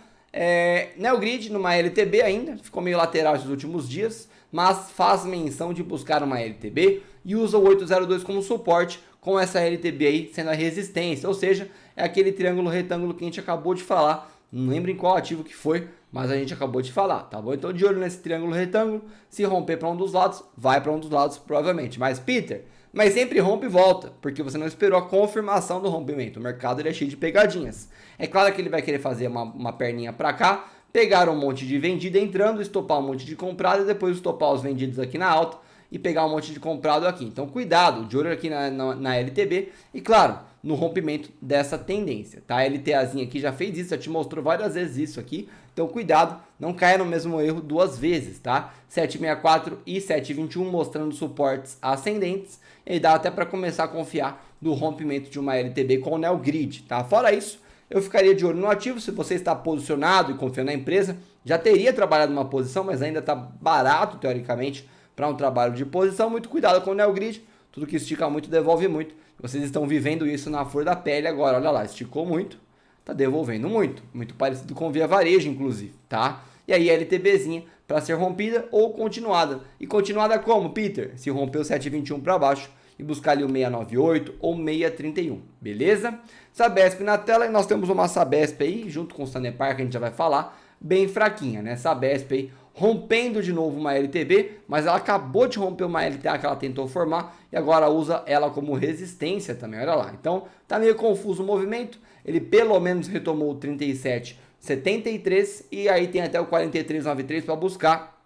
Neogrid numa LTB ainda, ficou meio lateral esses últimos dias, mas faz menção de buscar uma LTB e usa o 802 como suporte, com essa LTB aí sendo a resistência, ou seja, é aquele triângulo retângulo que a gente acabou de falar, não lembro em qual ativo que foi, mas a gente acabou de falar, tá bom? Então de olho nesse triângulo retângulo, se romper para um dos lados, vai para um dos lados provavelmente, mas Peter, mas sempre rompe e volta, porque você não esperou a confirmação do rompimento, o mercado ele é cheio de pegadinhas, é claro que ele vai querer fazer uma perninha para cá, pegar um monte de vendida entrando, estopar um monte de comprado e depois estopar os vendidos aqui na alta e pegar um monte de comprado aqui. Então cuidado, de olho aqui na LTB e claro, no rompimento dessa tendência, tá? A LTAzinha aqui já fez isso, já te mostrou várias vezes isso aqui, então cuidado, não caia no mesmo erro duas vezes, tá? 7,64 e 7,21 mostrando suportes ascendentes e dá até para começar a confiar no rompimento de uma LTB com o Neogrid, tá? Fora isso, eu ficaria de olho no ativo, se você está posicionado e confiando na empresa, já teria trabalhado uma posição, mas ainda está barato, teoricamente, para um trabalho de posição. Muito cuidado com o Neogrid, tudo que estica muito devolve muito. Vocês estão vivendo isso na flor da pele agora, olha lá, esticou muito, está devolvendo muito. Muito parecido com Via Varejo, inclusive, tá? E aí LTBzinha para ser rompida ou continuada. E continuada como, Peter? Se rompeu 7,21 para baixo e buscar ali o 698 ou 631, beleza? Sabesp na tela e nós temos uma Sabesp aí, junto com o Sanepar, que a gente já vai falar, bem fraquinha, né? Sabesp aí rompendo de novo uma LTB, mas ela acabou de romper uma LTA que ela tentou formar e agora usa ela como resistência também, olha lá. Então tá meio confuso o movimento, ele pelo menos retomou o 37,73 e aí tem até o 43,93 para buscar,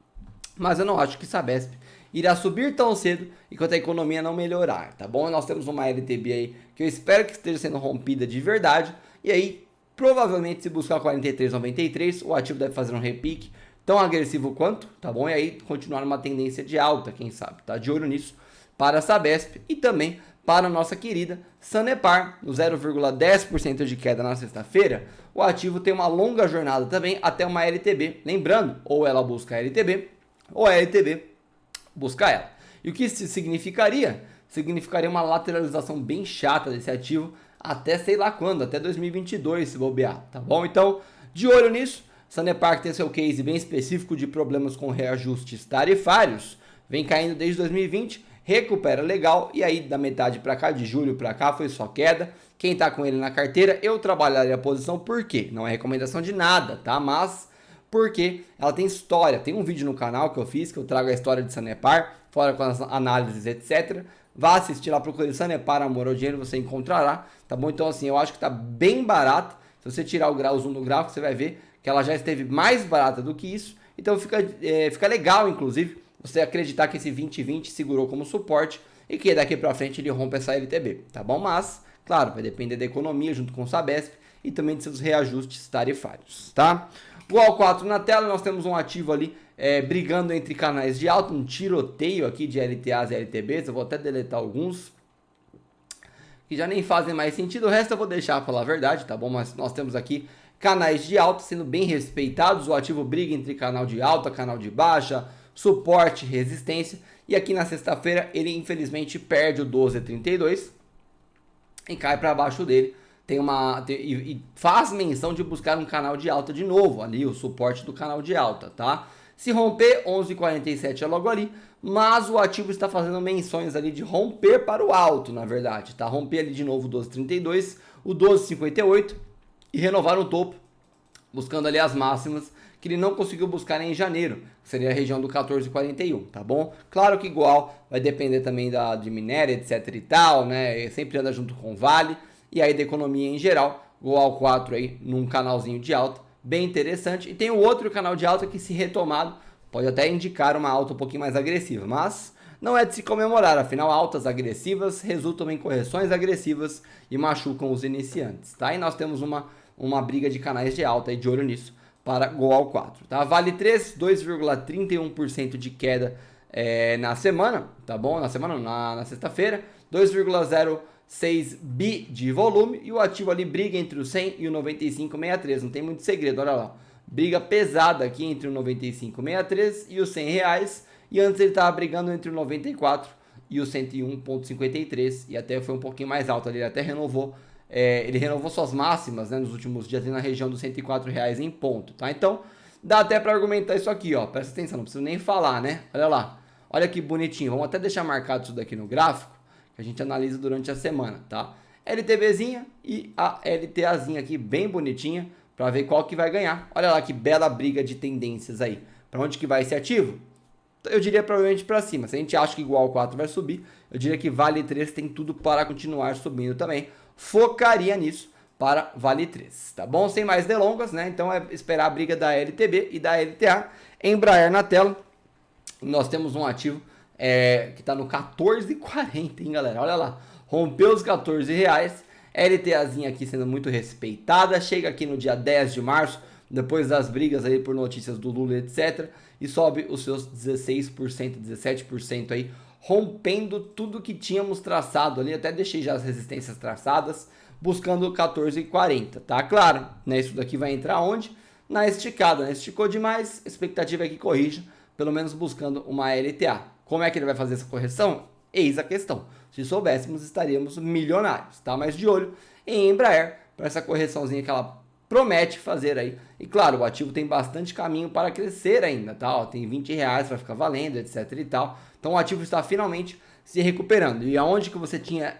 mas eu não acho que Sabesp irá subir tão cedo enquanto a economia não melhorar, tá bom? Nós temos uma LTB aí que eu espero que esteja sendo rompida de verdade, e aí provavelmente se buscar 43,93 o ativo deve fazer um repique tão agressivo quanto, tá bom? E aí continuar numa tendência de alta, quem sabe, tá? De olho nisso para a Sabesp e também para a nossa querida Sanepar, no 0,10% de queda na sexta-feira, o ativo tem uma longa jornada também até uma LTB, lembrando, ou ela busca a LTB, ou a LTB busca ela. E o que isso significaria? Significaria uma lateralização bem chata desse ativo até sei lá quando, até 2022 se bobear, tá bom? Então, de olho nisso, Sanepar tem seu case bem específico de problemas com reajustes tarifários, vem caindo desde 2020, recupera legal e aí da metade para cá, de julho para cá, foi só queda. Quem tá com ele na carteira, eu trabalharia a posição, por quê? Não é recomendação de nada, tá? Mas porque ela tem história, tem um vídeo no canal que eu fiz, que eu trago a história de Sanepar, fora com as análises, etc. Vá assistir lá, procure Sanepar, Amor ao Dinheiro, você encontrará, tá bom? Então assim, eu acho que tá bem barato, se você tirar o zoom do gráfico, você vai ver que ela já esteve mais barata do que isso, então fica legal, inclusive, você acreditar que esse 2020 segurou como suporte e que daqui para frente ele rompe essa LTB, tá bom? Mas, claro, vai depender da economia junto com o Sabesp e também de seus reajustes tarifários, tá? Igual 4 na tela, nós temos um ativo ali brigando entre canais de alta, um tiroteio aqui de LTAs e LTBs. Eu vou até deletar alguns que já nem fazem mais sentido. O resto eu vou deixar pra falar a verdade, tá bom? Mas nós temos aqui canais de alta sendo bem respeitados. O ativo briga entre canal de alta, canal de baixa, suporte, resistência. E aqui na sexta-feira ele infelizmente perde o 12,32 e cai para baixo dele. E faz menção de buscar um canal de alta de novo, ali o suporte do canal de alta, tá? Se romper, 11,47 é logo ali, mas o ativo está fazendo menções ali de romper para o alto, na verdade, tá? Romper ali de novo o 12,32, o 12,58 e renovar o topo, buscando ali as máximas que ele não conseguiu buscar em janeiro, que seria a região do 14,41, tá bom? Claro que igual vai depender também de minério, etc e tal, né? Sempre anda junto com o Vale. E aí da economia em geral, igual 4 aí num canalzinho de alta, bem interessante. E tem o outro canal de alta que, se retomado, pode até indicar uma alta um pouquinho mais agressiva, mas não é de se comemorar, afinal altas agressivas resultam em correções agressivas e machucam os iniciantes, tá? E nós temos uma briga de canais de alta aí, de olho nisso, para Goal 4, tá? Vale 3, 2,31% de queda na semana, tá bom? Na semana, na sexta-feira, 2,06 bi de volume, e o ativo ali briga entre o 100 e o 95,63, não tem muito segredo, olha lá. Briga pesada aqui entre o 95,63 e os 100 reais, e antes ele estava brigando entre o 94 e o 101,53, e até foi um pouquinho mais alto ali, ele até renovou. Ele renovou suas máximas, né, nos últimos dias ali na região dos 104 reais em ponto, tá? Então, dá até para argumentar isso aqui, ó. Presta atenção, não preciso nem falar, né? Olha lá. Olha que bonitinho. Vamos até deixar marcado isso daqui no gráfico, que a gente analisa durante a semana, tá? LTBzinha e a LTAzinha aqui, bem bonitinha, para ver qual que vai ganhar. Olha lá que bela briga de tendências aí. Para onde que vai esse ativo? Eu diria provavelmente para cima. Se a gente acha que igual 4 vai subir, eu diria que Vale 3 tem tudo para continuar subindo também. Focaria nisso para Vale 3, tá bom? Sem mais delongas, né? Então é esperar a briga da LTB e da LTA. Embraer na tela. Nós temos um ativo que está no 14,40, hein, galera? Olha lá. Rompeu os 14 reais. LTAzinha aqui sendo muito respeitada. Chega aqui no dia 10 de março, depois das brigas aí por notícias do Lula, etc. E sobe os seus 16%, 17% aí, rompendo tudo que tínhamos traçado ali. Até deixei já as resistências traçadas, buscando 14,40, tá? Claro, né? Isso daqui vai entrar onde? Na esticada, né? Esticou demais, expectativa é que corrija, pelo menos buscando uma LTA. Como é que ele vai fazer essa correção? Eis a questão. Se soubéssemos, estaríamos milionários, tá? Mas de olho em Embraer, para essa correçãozinha que ela promete fazer aí. E claro, o ativo tem bastante caminho para crescer ainda, tá? Ó, tem 20 reais para ficar valendo, etc e tal. Então o ativo está finalmente se recuperando. E aonde que você tinha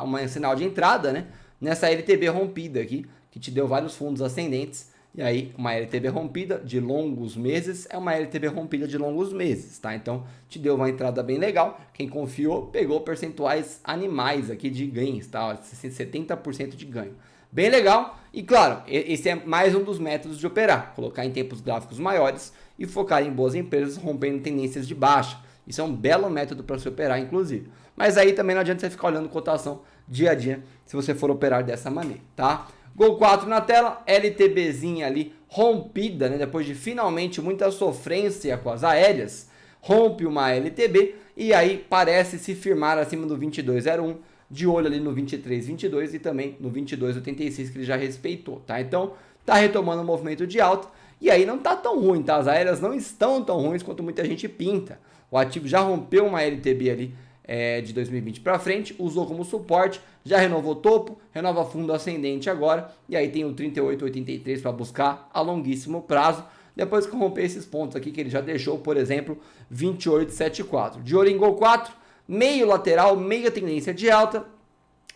uma sinal de entrada, né? Nessa LTB rompida aqui, que te deu vários fundos ascendentes. E aí, uma LTB rompida de longos meses é uma LTB rompida de longos meses, tá? Então, te deu uma entrada bem legal. Quem confiou, pegou percentuais animais aqui de ganhos, tá? 70% de ganho. Bem legal. E claro, esse é mais um dos métodos de operar. Colocar em tempos gráficos maiores e focar em boas empresas rompendo tendências de baixa. Isso é um belo método para se operar, inclusive. Mas aí também não adianta você ficar olhando cotação dia a dia se você for operar dessa maneira, tá? Gol 4 na tela, LTBzinha ali rompida, né? Depois de finalmente muita sofrência com as aéreas, rompe uma LTB e aí parece se firmar acima do 22,01, de olho ali no 23,22 e também no 22,86 que ele já respeitou, tá? Então tá retomando o movimento de alta e aí não tá tão ruim, tá? As aéreas não estão tão ruins quanto muita gente pinta. O ativo já rompeu uma LTB ali de 2020 para frente, usou como suporte, já renovou topo, renova fundo ascendente agora, e aí tem o 38,83 para buscar a longuíssimo prazo, depois que romper esses pontos aqui que ele já deixou, por exemplo, 28,74. De olho em Gol 4, meio lateral, meia tendência de alta,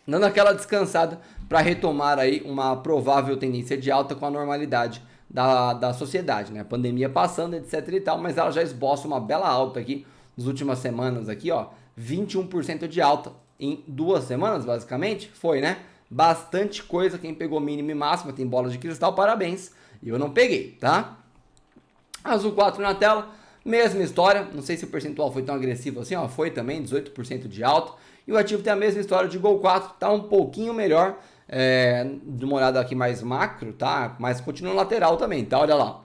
dando aquela descansada para retomar aí uma provável tendência de alta com a normalidade da sociedade, né? A pandemia passando, etc e tal, mas ela já esboça uma bela alta aqui nas últimas semanas aqui, ó, 21% de alta em 2 semanas, basicamente, foi, né? Bastante coisa, quem pegou mínima e máxima, tem bola de cristal, parabéns. E eu não peguei, tá? Azul 4 na tela, mesma história, não sei se o percentual foi tão agressivo assim, ó, foi também, 18% de alta. E o ativo tem a mesma história de Gol 4, tá um pouquinho melhor, de uma olhada aqui mais macro, tá? Mas continua lateral também, tá? Olha lá,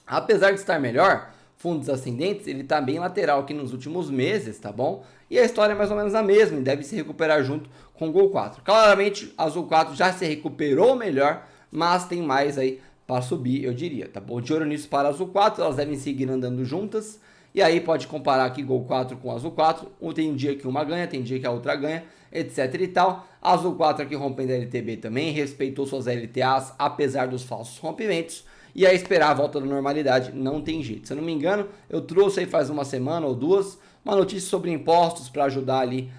Apesar de estar melhor, fundos ascendentes, ele está bem lateral aqui nos últimos meses, tá bom? E a história é mais ou menos a mesma, e deve se recuperar junto com o Gol 4. Claramente, a Azul 4 já se recuperou melhor, mas tem mais aí para subir, eu diria, tá bom? De olho nisso para a Azul 4, elas devem seguir andando juntas, e aí pode comparar aqui Gol 4 com Azul 4, tem um dia que uma ganha, tem dia que a outra ganha, etc e tal. A Azul 4 aqui rompendo a LTB também, respeitou suas LTAs, apesar dos falsos rompimentos, e aí esperar a volta da normalidade, não tem jeito. Se eu não me engano, eu trouxe aí faz uma semana ou duas, uma notícia sobre impostos para ajudar ali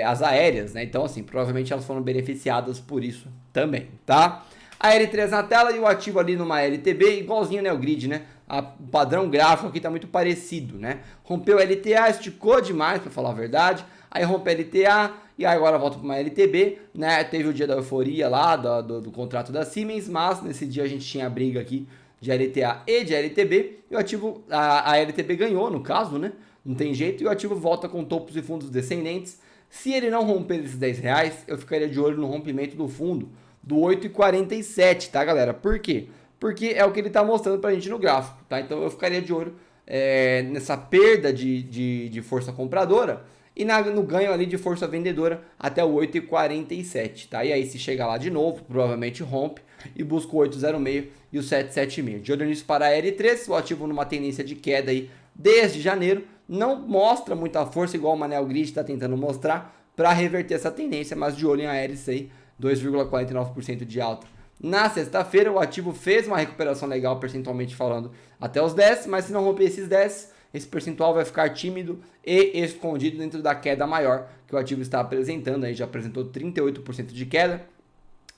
as aéreas, né? Então assim, provavelmente elas foram beneficiadas por isso também, tá? A L3 na tela e o ativo ali numa LTB, igualzinho o Neogrid, né? O padrão gráfico aqui tá muito parecido, né? Rompeu a LTA, esticou demais, para falar a verdade. Aí rompe a LTA e aí agora volta para uma LTB, né? Teve o dia da euforia lá do contrato da Siemens, mas nesse dia a gente tinha a briga aqui de LTA e de LTB. E o ativo, a LTB ganhou no caso, né? Não tem jeito. E o ativo volta com topos e fundos descendentes. Se ele não romper esses R$10, eu ficaria de olho no rompimento do fundo do 8,47, tá, galera? Por quê? Porque é o que ele está mostrando para a gente no gráfico, tá? Então eu ficaria de olho nessa perda de força compradora e no ganho ali de força vendedora até o 8,47, tá? E aí se chega lá de novo, provavelmente rompe e busca o 8,06 e o 7,76. De olho nisso para a L3, o ativo numa tendência de queda aí desde janeiro, não mostra muita força igual o Manel Grid está tentando mostrar para reverter essa tendência, mas de olho em Aeris aí, 2,49% de alta. Na sexta-feira, o ativo fez uma recuperação legal, percentualmente falando, até os 10, mas se não romper esses 10, esse percentual vai ficar tímido e escondido dentro da queda maior que o ativo está apresentando. Aí já apresentou 38% de queda,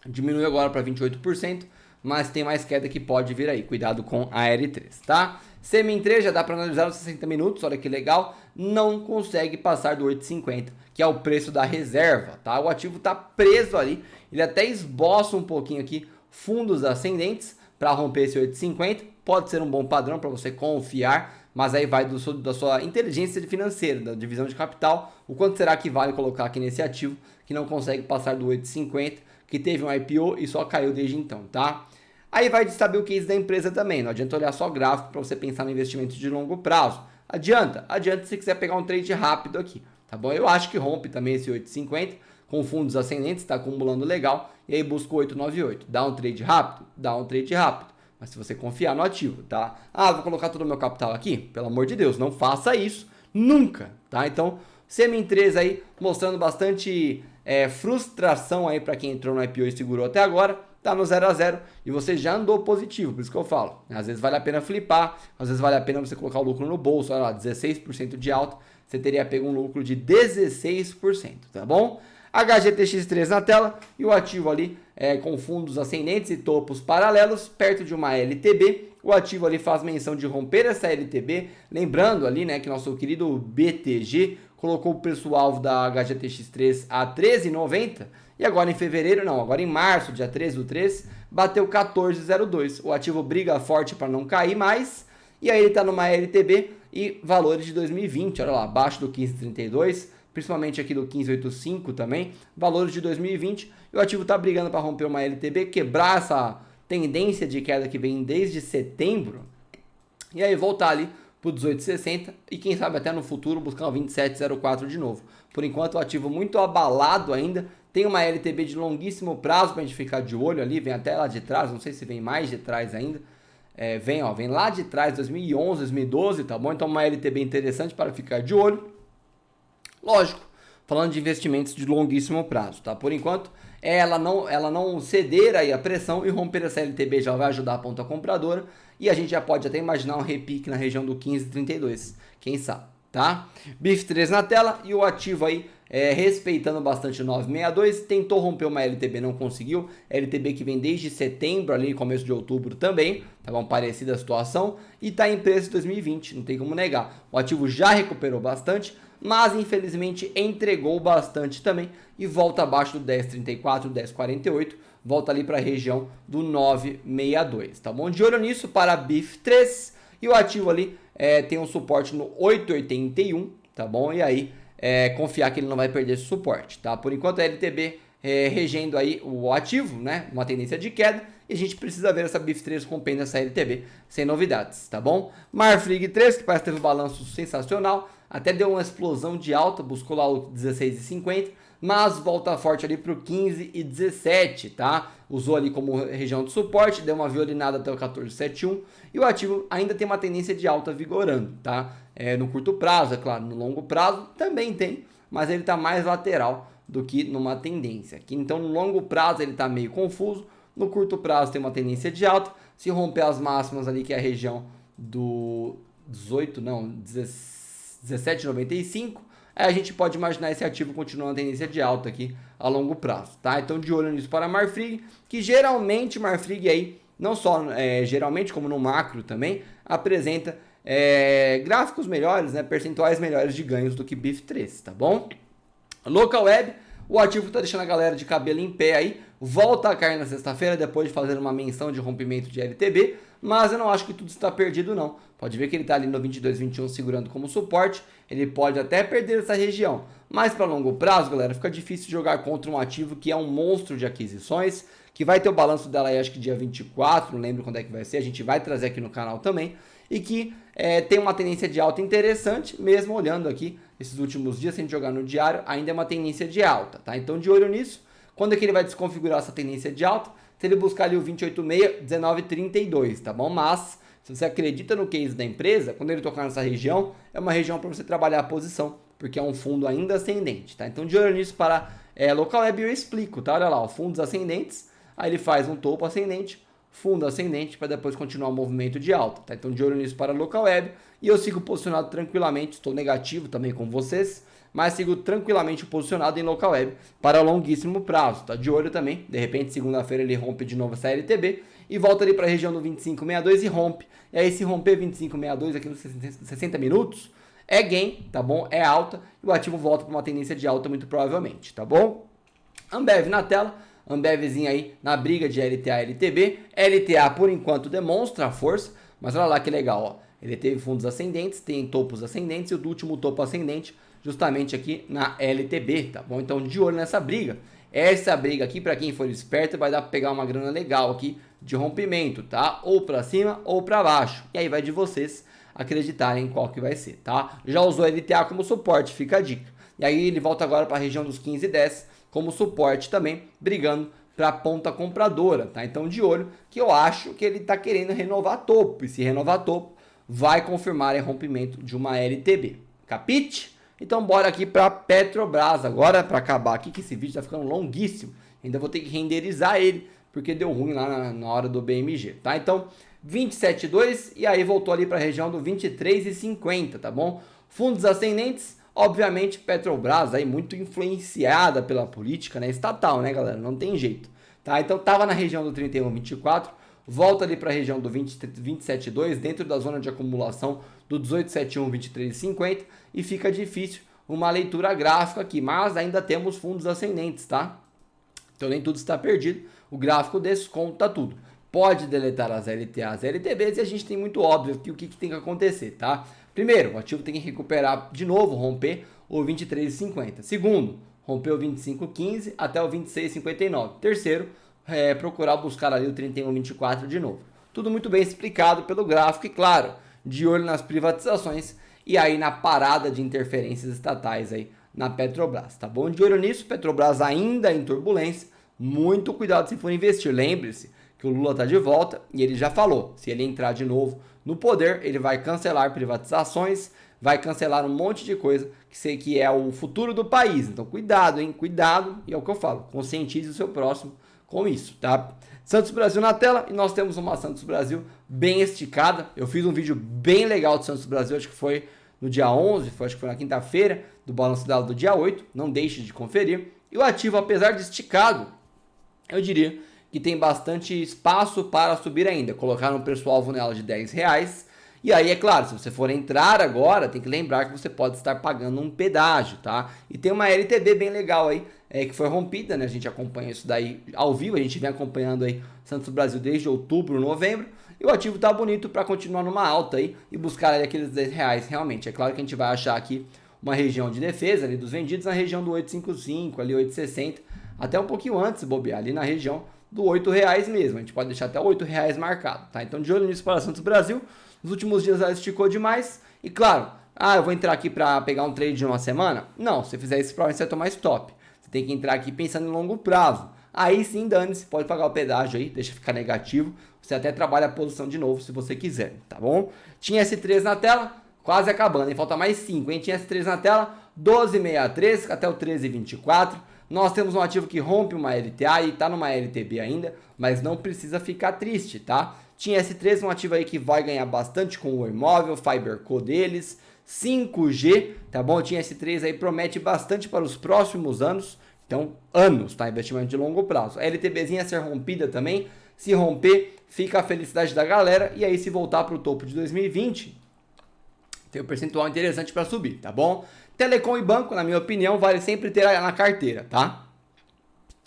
diminui agora para 28%, mas tem mais queda que pode vir aí. Cuidado com a L3, tá? CMIN3 já dá para analisar nos 60 minutos, olha que legal, não consegue passar do 8,50, que é o preço da reserva, tá? O ativo está preso ali, ele até esboça um pouquinho aqui fundos ascendentes para romper esse 8,50, pode ser um bom padrão para você confiar, mas aí vai da sua inteligência financeira, da divisão de capital, o quanto será que vale colocar aqui nesse ativo que não consegue passar do 8,50, que teve um IPO e só caiu desde então, tá? Aí vai de saber o case da empresa também, não adianta olhar só gráfico para você pensar no investimento de longo prazo. Adianta se quiser pegar um trade rápido aqui, tá bom? Eu acho que rompe também esse 8,50, com fundos ascendentes, está acumulando legal, e aí busca o 8,98. Dá um trade rápido? Dá um trade rápido, mas se você confiar no ativo, tá? Ah, vou colocar todo o meu capital aqui? Pelo amor de Deus, não faça isso, nunca, tá? Então, CMIN3 aí, mostrando bastante frustração aí para quem entrou no IPO e segurou até agora, tá no 0 a 0 e você já andou positivo, por isso que eu falo. Às vezes vale a pena flipar, às vezes vale a pena você colocar o lucro no bolso, olha lá, 16% de alta, você teria pego um lucro de 16%, tá bom? HGTX3 na tela e o ativo ali com fundos ascendentes e topos paralelos, perto de uma LTB. O ativo ali faz menção de romper essa LTB, lembrando ali, né, que nosso querido BTG colocou o preço-alvo da HGTX3 a 13,90 e agora em fevereiro, não, agora em março, dia 13 do 3, bateu 14,02. O ativo briga forte para não cair mais e aí ele está numa LTB e valores de 2020, olha lá, abaixo do 15,32, principalmente aqui do 15,85 também, valores de 2020, e o ativo está brigando para romper uma LTB, quebrar essa tendência de queda que vem desde setembro, e aí voltar ali para o 18,60 e quem sabe até no futuro buscar um 27,04 de novo. Por enquanto o ativo muito abalado ainda, tem uma LTB de longuíssimo prazo para a gente ficar de olho ali, vem até lá de trás, não sei se vem mais de trás ainda, vem lá de trás, 2011, 2012, tá bom? Então uma LTB interessante para ficar de olho. Lógico, falando de investimentos de longuíssimo prazo, tá? Por enquanto, ela não ceder aí a pressão e romper essa LTB já vai ajudar a ponta compradora e a gente já pode até imaginar um repique na região do 15,32, quem sabe, tá? BIF3 na tela e o ativo aí respeitando bastante o 962, tentou romper uma LTB, não conseguiu, LTB que vem desde setembro ali, começo de outubro também, tá bom? Parecida a situação e tá em preço de 2020, não tem como negar, o ativo já recuperou bastante, mas infelizmente entregou bastante também e volta abaixo do 10,34, 10,48, volta ali para a região do 9,62, tá bom? De olho nisso para BIF3 e o ativo ali tem um suporte no 8,81, tá bom? E aí confiar que ele não vai perder esse suporte, tá? Por enquanto a LTB regendo aí o ativo, né? Uma tendência de queda. E a gente precisa ver essa BIF3 rompendo essa LTB sem novidades, tá bom? Marfrig 3, que parece ter um balanço sensacional, até deu uma explosão de alta, buscou lá o 16,50, mas volta forte ali para o 15,17, tá? Usou ali como região de suporte, deu uma violinada até o 14,71 e o ativo ainda tem uma tendência de alta vigorando, tá? No curto prazo, é claro, no longo prazo também tem, mas ele está mais lateral do que numa tendência. Aqui, então, no longo prazo ele está meio confuso, no curto prazo tem uma tendência de alta, se romper as máximas ali, que é a região do 17,95, a gente pode imaginar esse ativo continuando a tendência de alta aqui a longo prazo, tá? Então, de olho nisso para a Marfrig, que geralmente Marfrig aí, não só geralmente, como no macro também, apresenta gráficos melhores, né, percentuais melhores de ganhos do que BIF3, tá bom? Local Web, o ativo está deixando a galera de cabelo em pé aí, volta a cair na sexta-feira depois de fazer uma menção de rompimento de LTB, mas eu não acho que tudo está perdido não. Pode ver que ele está ali no 22,21 segurando como suporte, ele pode até perder essa região, mas para longo prazo, galera, fica difícil jogar contra um ativo que é um monstro de aquisições, que vai ter o balanço dela aí acho que dia 24, não lembro quando é que vai ser, a gente vai trazer aqui no canal também, e que tem uma tendência de alta interessante, mesmo olhando aqui esses últimos dias, se a gente jogar no diário, ainda é uma tendência de alta, tá? Então, de olho nisso, quando é que ele vai desconfigurar essa tendência de alta? Se ele buscar ali o 28,6, 19,32, tá bom? Mas, se você acredita no case da empresa, quando ele tocar nessa região, é uma região para você trabalhar a posição, porque é um fundo ainda ascendente, tá? Então, de olho nisso para Local Web eu explico, tá? Olha lá, ó, fundos ascendentes, aí ele faz um topo ascendente, fundo ascendente, para depois continuar o movimento de alta, tá? Então, de olho nisso para Local Web, e eu sigo posicionado tranquilamente, estou negativo também com vocês, mas sigo tranquilamente posicionado em Local Web para longuíssimo prazo, tá? De olho também, de repente segunda-feira ele rompe de novo essa LTB e volta ali para a região do 25,62 e rompe. E aí se romper 25,62 aqui nos 60 minutos, é gain, tá bom? É alta e o ativo volta para uma tendência de alta muito provavelmente, tá bom? Ambev na tela, Ambevzinha aí na briga de LTA e LTB. LTA por enquanto demonstra a força, mas olha lá que legal, ó. Ele teve fundos ascendentes, tem topos ascendentes e o do último topo ascendente justamente aqui na LTB, tá bom? Então, de olho nessa briga. Essa briga aqui, para quem for esperto, vai dar para pegar uma grana legal aqui de rompimento, tá? Ou para cima ou para baixo. E aí vai de vocês acreditarem em qual que vai ser, tá? Já usou LTA como suporte, fica a dica. E aí ele volta agora para a região dos 15,10 como suporte também, brigando para a ponta compradora, tá? Então, de olho, que eu acho que ele está querendo renovar topo. E se renovar topo, vai confirmar o rompimento de uma LTB. Capite? Então bora aqui para Petrobras agora, para acabar aqui, que esse vídeo está ficando longuíssimo. Ainda vou ter que renderizar ele, porque deu ruim lá na hora do BMG, tá? Então, 27,2 e aí voltou ali para a região do 23,50, tá bom? Fundos ascendentes, obviamente Petrobras aí muito influenciada pela política, né, estatal, né, galera? Não tem jeito, tá? Então tava na região do 31,24, volta ali para a região do 27,2, dentro da zona de acumulação do 18,71, 23,50 e fica difícil uma leitura gráfica aqui, mas ainda temos fundos ascendentes, tá? Então nem tudo está perdido, o gráfico desconta tudo. Pode deletar as LTAs e LTBs e a gente tem muito óbvio que o que tem que acontecer, tá? Primeiro, o ativo tem que recuperar de novo, romper o 23,50. Segundo, romper o 25,15 até o 26,59. Terceiro, procurar buscar ali o 31,24 de novo. Tudo muito bem explicado pelo gráfico e, claro, de olho nas privatizações e aí na parada de interferências estatais aí na Petrobras, tá bom? De olho nisso, Petrobras ainda em turbulência, muito cuidado se for investir. Lembre-se que o Lula está de volta e ele já falou, se ele entrar de novo no poder, ele vai cancelar privatizações, vai cancelar um monte de coisa que é o futuro do país. Então cuidado, hein? Cuidado, e é o que eu falo, conscientize o seu próximo com isso, tá? Santos Brasil na tela e nós temos uma Santos Brasil bem esticada. Eu fiz um vídeo bem legal de Santos Brasil, acho que foi no dia 11, acho que foi na quinta-feira, do balanço dela do dia 8, não deixe de conferir. E o ativo, apesar de esticado, eu diria que tem bastante espaço para subir ainda. Colocaram um preço-alvo nela de R$10. E aí, é claro, se você for entrar agora, tem que lembrar que você pode estar pagando um pedágio, tá? E tem uma LTB bem legal aí, que foi rompida, né? A gente acompanha isso daí ao vivo, a gente vem acompanhando aí Santos Brasil desde outubro, novembro. E o ativo tá bonito para continuar numa alta aí e buscar ali aqueles R$10 realmente. É claro que a gente vai achar aqui uma região de defesa ali dos vendidos na região do 8,55, ali 8,60. até um pouquinho antes, se bobear, ali na região do R$8 mesmo. A gente pode deixar até R$8 marcado, tá? Então de olho nisso para Santos Brasil. Nos últimos dias ela esticou demais. E claro, eu vou entrar aqui para pegar um trade de uma semana? Não, se fizer isso, provavelmente você vai tomar stop. Você tem que entrar aqui pensando em longo prazo. Aí sim, dane-se, pode pagar o pedágio aí, deixa ficar negativo. Você até trabalha a posição de novo se você quiser, tá bom? Tinha S3 na tela, quase acabando, hein? Falta mais 5, hein? Tinha S3 na tela, 12,63 até o 13,24. Nós temos um ativo que rompe uma LTA e está numa LTB ainda, mas não precisa ficar triste, tá? Tinha S3, um ativo aí que vai ganhar bastante com o imóvel, FiberCo deles, 5G, tá bom? Tinha S3 aí, promete bastante para os próximos anos, então anos, tá? Investimento de longo prazo. A LTBzinha a ser rompida também, se romper, fica a felicidade da galera, e aí se voltar para o topo de 2020, tem um percentual interessante para subir, tá bom? Telecom e banco, na minha opinião, vale sempre ter na carteira, tá?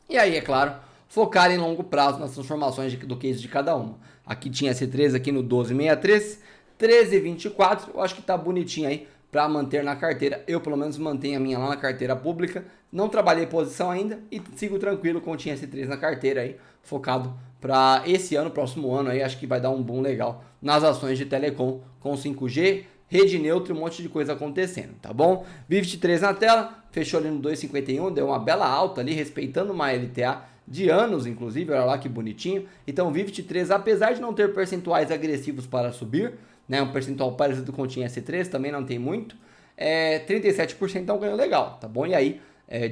E aí, é claro, focar em longo prazo nas transformações do case de cada uma. Aqui tinha C3 aqui no 12,63, 13,24, eu acho que tá bonitinho aí para manter na carteira. Eu pelo menos mantenho a minha lá na carteira pública. Não trabalhei posição ainda e sigo tranquilo com o tinha S3 na carteira aí, focado para esse ano, próximo ano aí, acho que vai dar um boom legal nas ações de telecom com 5G, rede neutra e um monte de coisa acontecendo, tá bom? VIV23 na tela, fechou ali no 2,51, deu uma bela alta ali, respeitando uma LTA de anos, inclusive, olha lá que bonitinho. Então, VIV23, apesar de não ter percentuais agressivos para subir, né, um percentual parecido com o tinha S3, também não tem muito, 37% é um ganho legal, tá bom? E aí,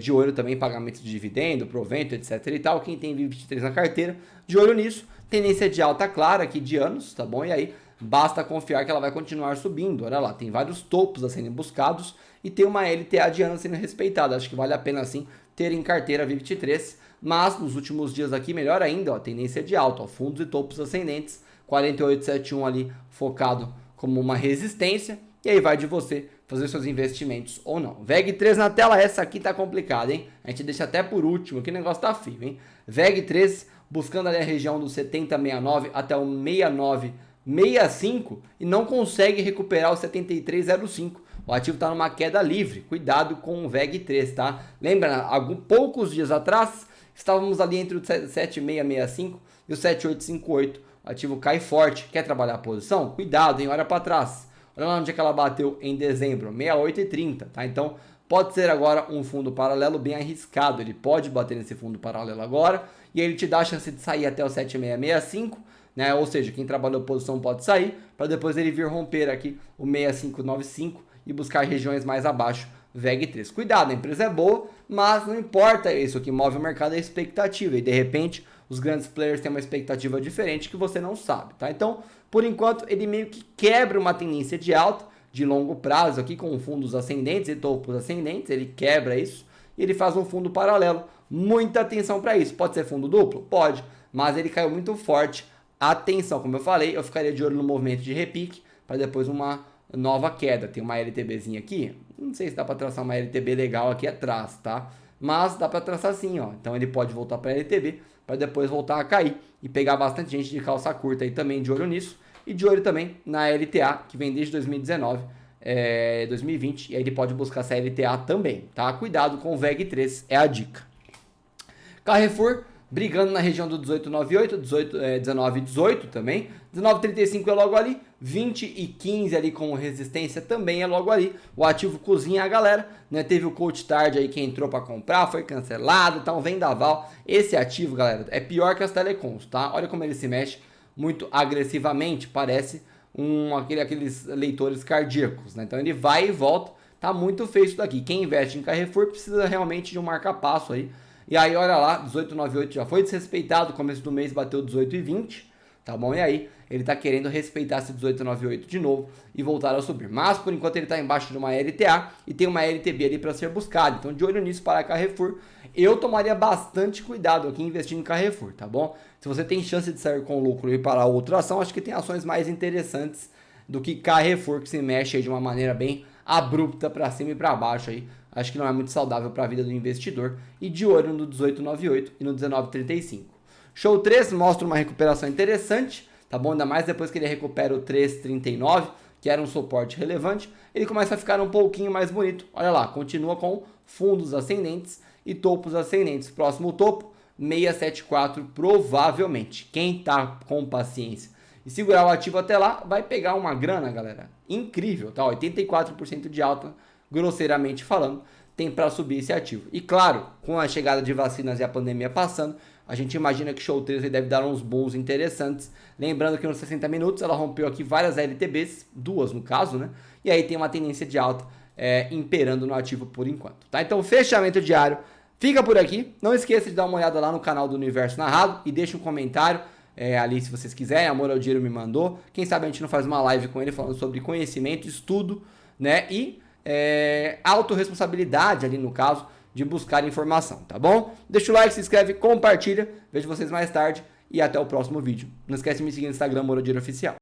de olho também em pagamento de dividendo, provento, etc e tal, quem tem VIV23 na carteira, de olho nisso, tendência de alta clara aqui de anos, tá bom? E aí, basta confiar que ela vai continuar subindo. Olha lá, tem vários topos a serem buscados e tem uma LTA de ano sendo respeitada. Acho que vale a pena sim ter em carteira a VIV23, mas nos últimos dias aqui, melhor ainda, ó, tendência de alta, ó, fundos e topos ascendentes, 48,71 ali focado como uma resistência, e aí vai de você fazer seus investimentos ou não. VEG3 na tela, essa aqui tá complicada, hein? A gente deixa até por último, que o negócio tá firme, hein? VEG3 buscando ali a região do 70,69 até o 69,65 e não consegue recuperar o 73,05. O ativo está numa queda livre. Cuidado com o VEG3, tá? Lembra, poucos dias atrás, estávamos ali entre o 7665 e o 7858. O ativo cai forte. Quer trabalhar a posição? Cuidado, hein? Olha para trás. Olha lá onde é que ela bateu em dezembro, 68,30, tá? Então, pode ser agora um fundo paralelo bem arriscado. Ele pode bater nesse fundo paralelo agora e ele te dá a chance de sair até o 7665, né? Ou seja, quem trabalhou posição pode sair para depois ele vir romper aqui o 6595 e buscar regiões mais abaixo, VEG3. Cuidado, a empresa é boa, mas não importa isso, o que move o mercado é a expectativa, e de repente os grandes players têm uma expectativa diferente que você não sabe, tá? Então, por enquanto, ele meio que quebra uma tendência de alta, de longo prazo aqui, com fundos ascendentes e topos ascendentes, ele quebra isso, e ele faz um fundo paralelo. Muita atenção para isso. Pode ser fundo duplo? Pode, mas ele caiu muito forte. Atenção, como eu falei, eu ficaria de olho no movimento de repique, para depois uma nova queda. Tem uma LTBzinha aqui, não sei se dá para traçar uma LTB legal aqui atrás, tá? Mas dá para traçar sim, ó. Então ele pode voltar para LTB, para depois voltar a cair e pegar bastante gente de calça curta aí também, de olho nisso. E de olho também na LTA, que vem desde 2019, 2020, e aí ele pode buscar essa LTA também, tá? Cuidado com o VEG3, é a dica. Carrefour, brigando na região do 18,98, 19,18 também, 19,35 é logo ali, 20,15 ali com resistência também é logo ali. O ativo cozinha a galera, né? Teve o coach tarde aí que entrou para comprar, foi cancelado, tá um vendaval. Esse ativo, galera, é pior que as telecoms, tá? Olha como ele se mexe muito agressivamente, parece aqueles leitores cardíacos, né? Então ele vai e volta, tá muito feio isso daqui. Quem investe em Carrefour precisa realmente de um marca-passo aí. E aí, olha lá, 18,98 já foi desrespeitado, começo do mês bateu 18,20, tá bom? E aí, ele tá querendo respeitar esse 18,98 de novo e voltar a subir. Mas, por enquanto, ele tá embaixo de uma LTA e tem uma LTB ali para ser buscado. Então, de olho nisso para Carrefour, eu tomaria bastante cuidado aqui investindo em Carrefour, tá bom? Se você tem chance de sair com lucro e parar outra ação, acho que tem ações mais interessantes do que Carrefour, que se mexe aí de uma maneira bem abrupta para cima e para baixo aí. Acho que não é muito saudável para a vida do investidor. E de olho no 18,98 e no 19,35. Show 3 mostra uma recuperação interessante, tá bom? Ainda mais depois que ele recupera o 3,39, que era um suporte relevante, ele começa a ficar um pouquinho mais bonito. Olha lá, continua com fundos ascendentes e topos ascendentes. Próximo topo, 674 provavelmente. Quem tá com paciência e segurar o ativo até lá, vai pegar uma grana, galera. Incrível, tá? 84% de alta, grosseiramente falando, tem para subir esse ativo. E claro, com a chegada de vacinas e a pandemia passando, a gente imagina que Show 13 deve dar uns bons interessantes. Lembrando que nos 60 minutos ela rompeu aqui várias LTBs, duas no caso, né? E aí tem uma tendência de alta imperando no ativo por enquanto, tá? Então, fechamento diário fica por aqui. Não esqueça de dar uma olhada lá no canal do Universo Narrado e deixa um comentário ali se vocês quiserem. Amor ao Dinheiro me mandou. Quem sabe a gente não faz uma live com ele falando sobre conhecimento, estudo, né? E autorresponsabilidade ali no caso de buscar informação, tá bom? Deixa o like, se inscreve, compartilha. Vejo vocês mais tarde e até o próximo vídeo. Não esquece de me seguir no Instagram, Amor ao Dinheiro Oficial.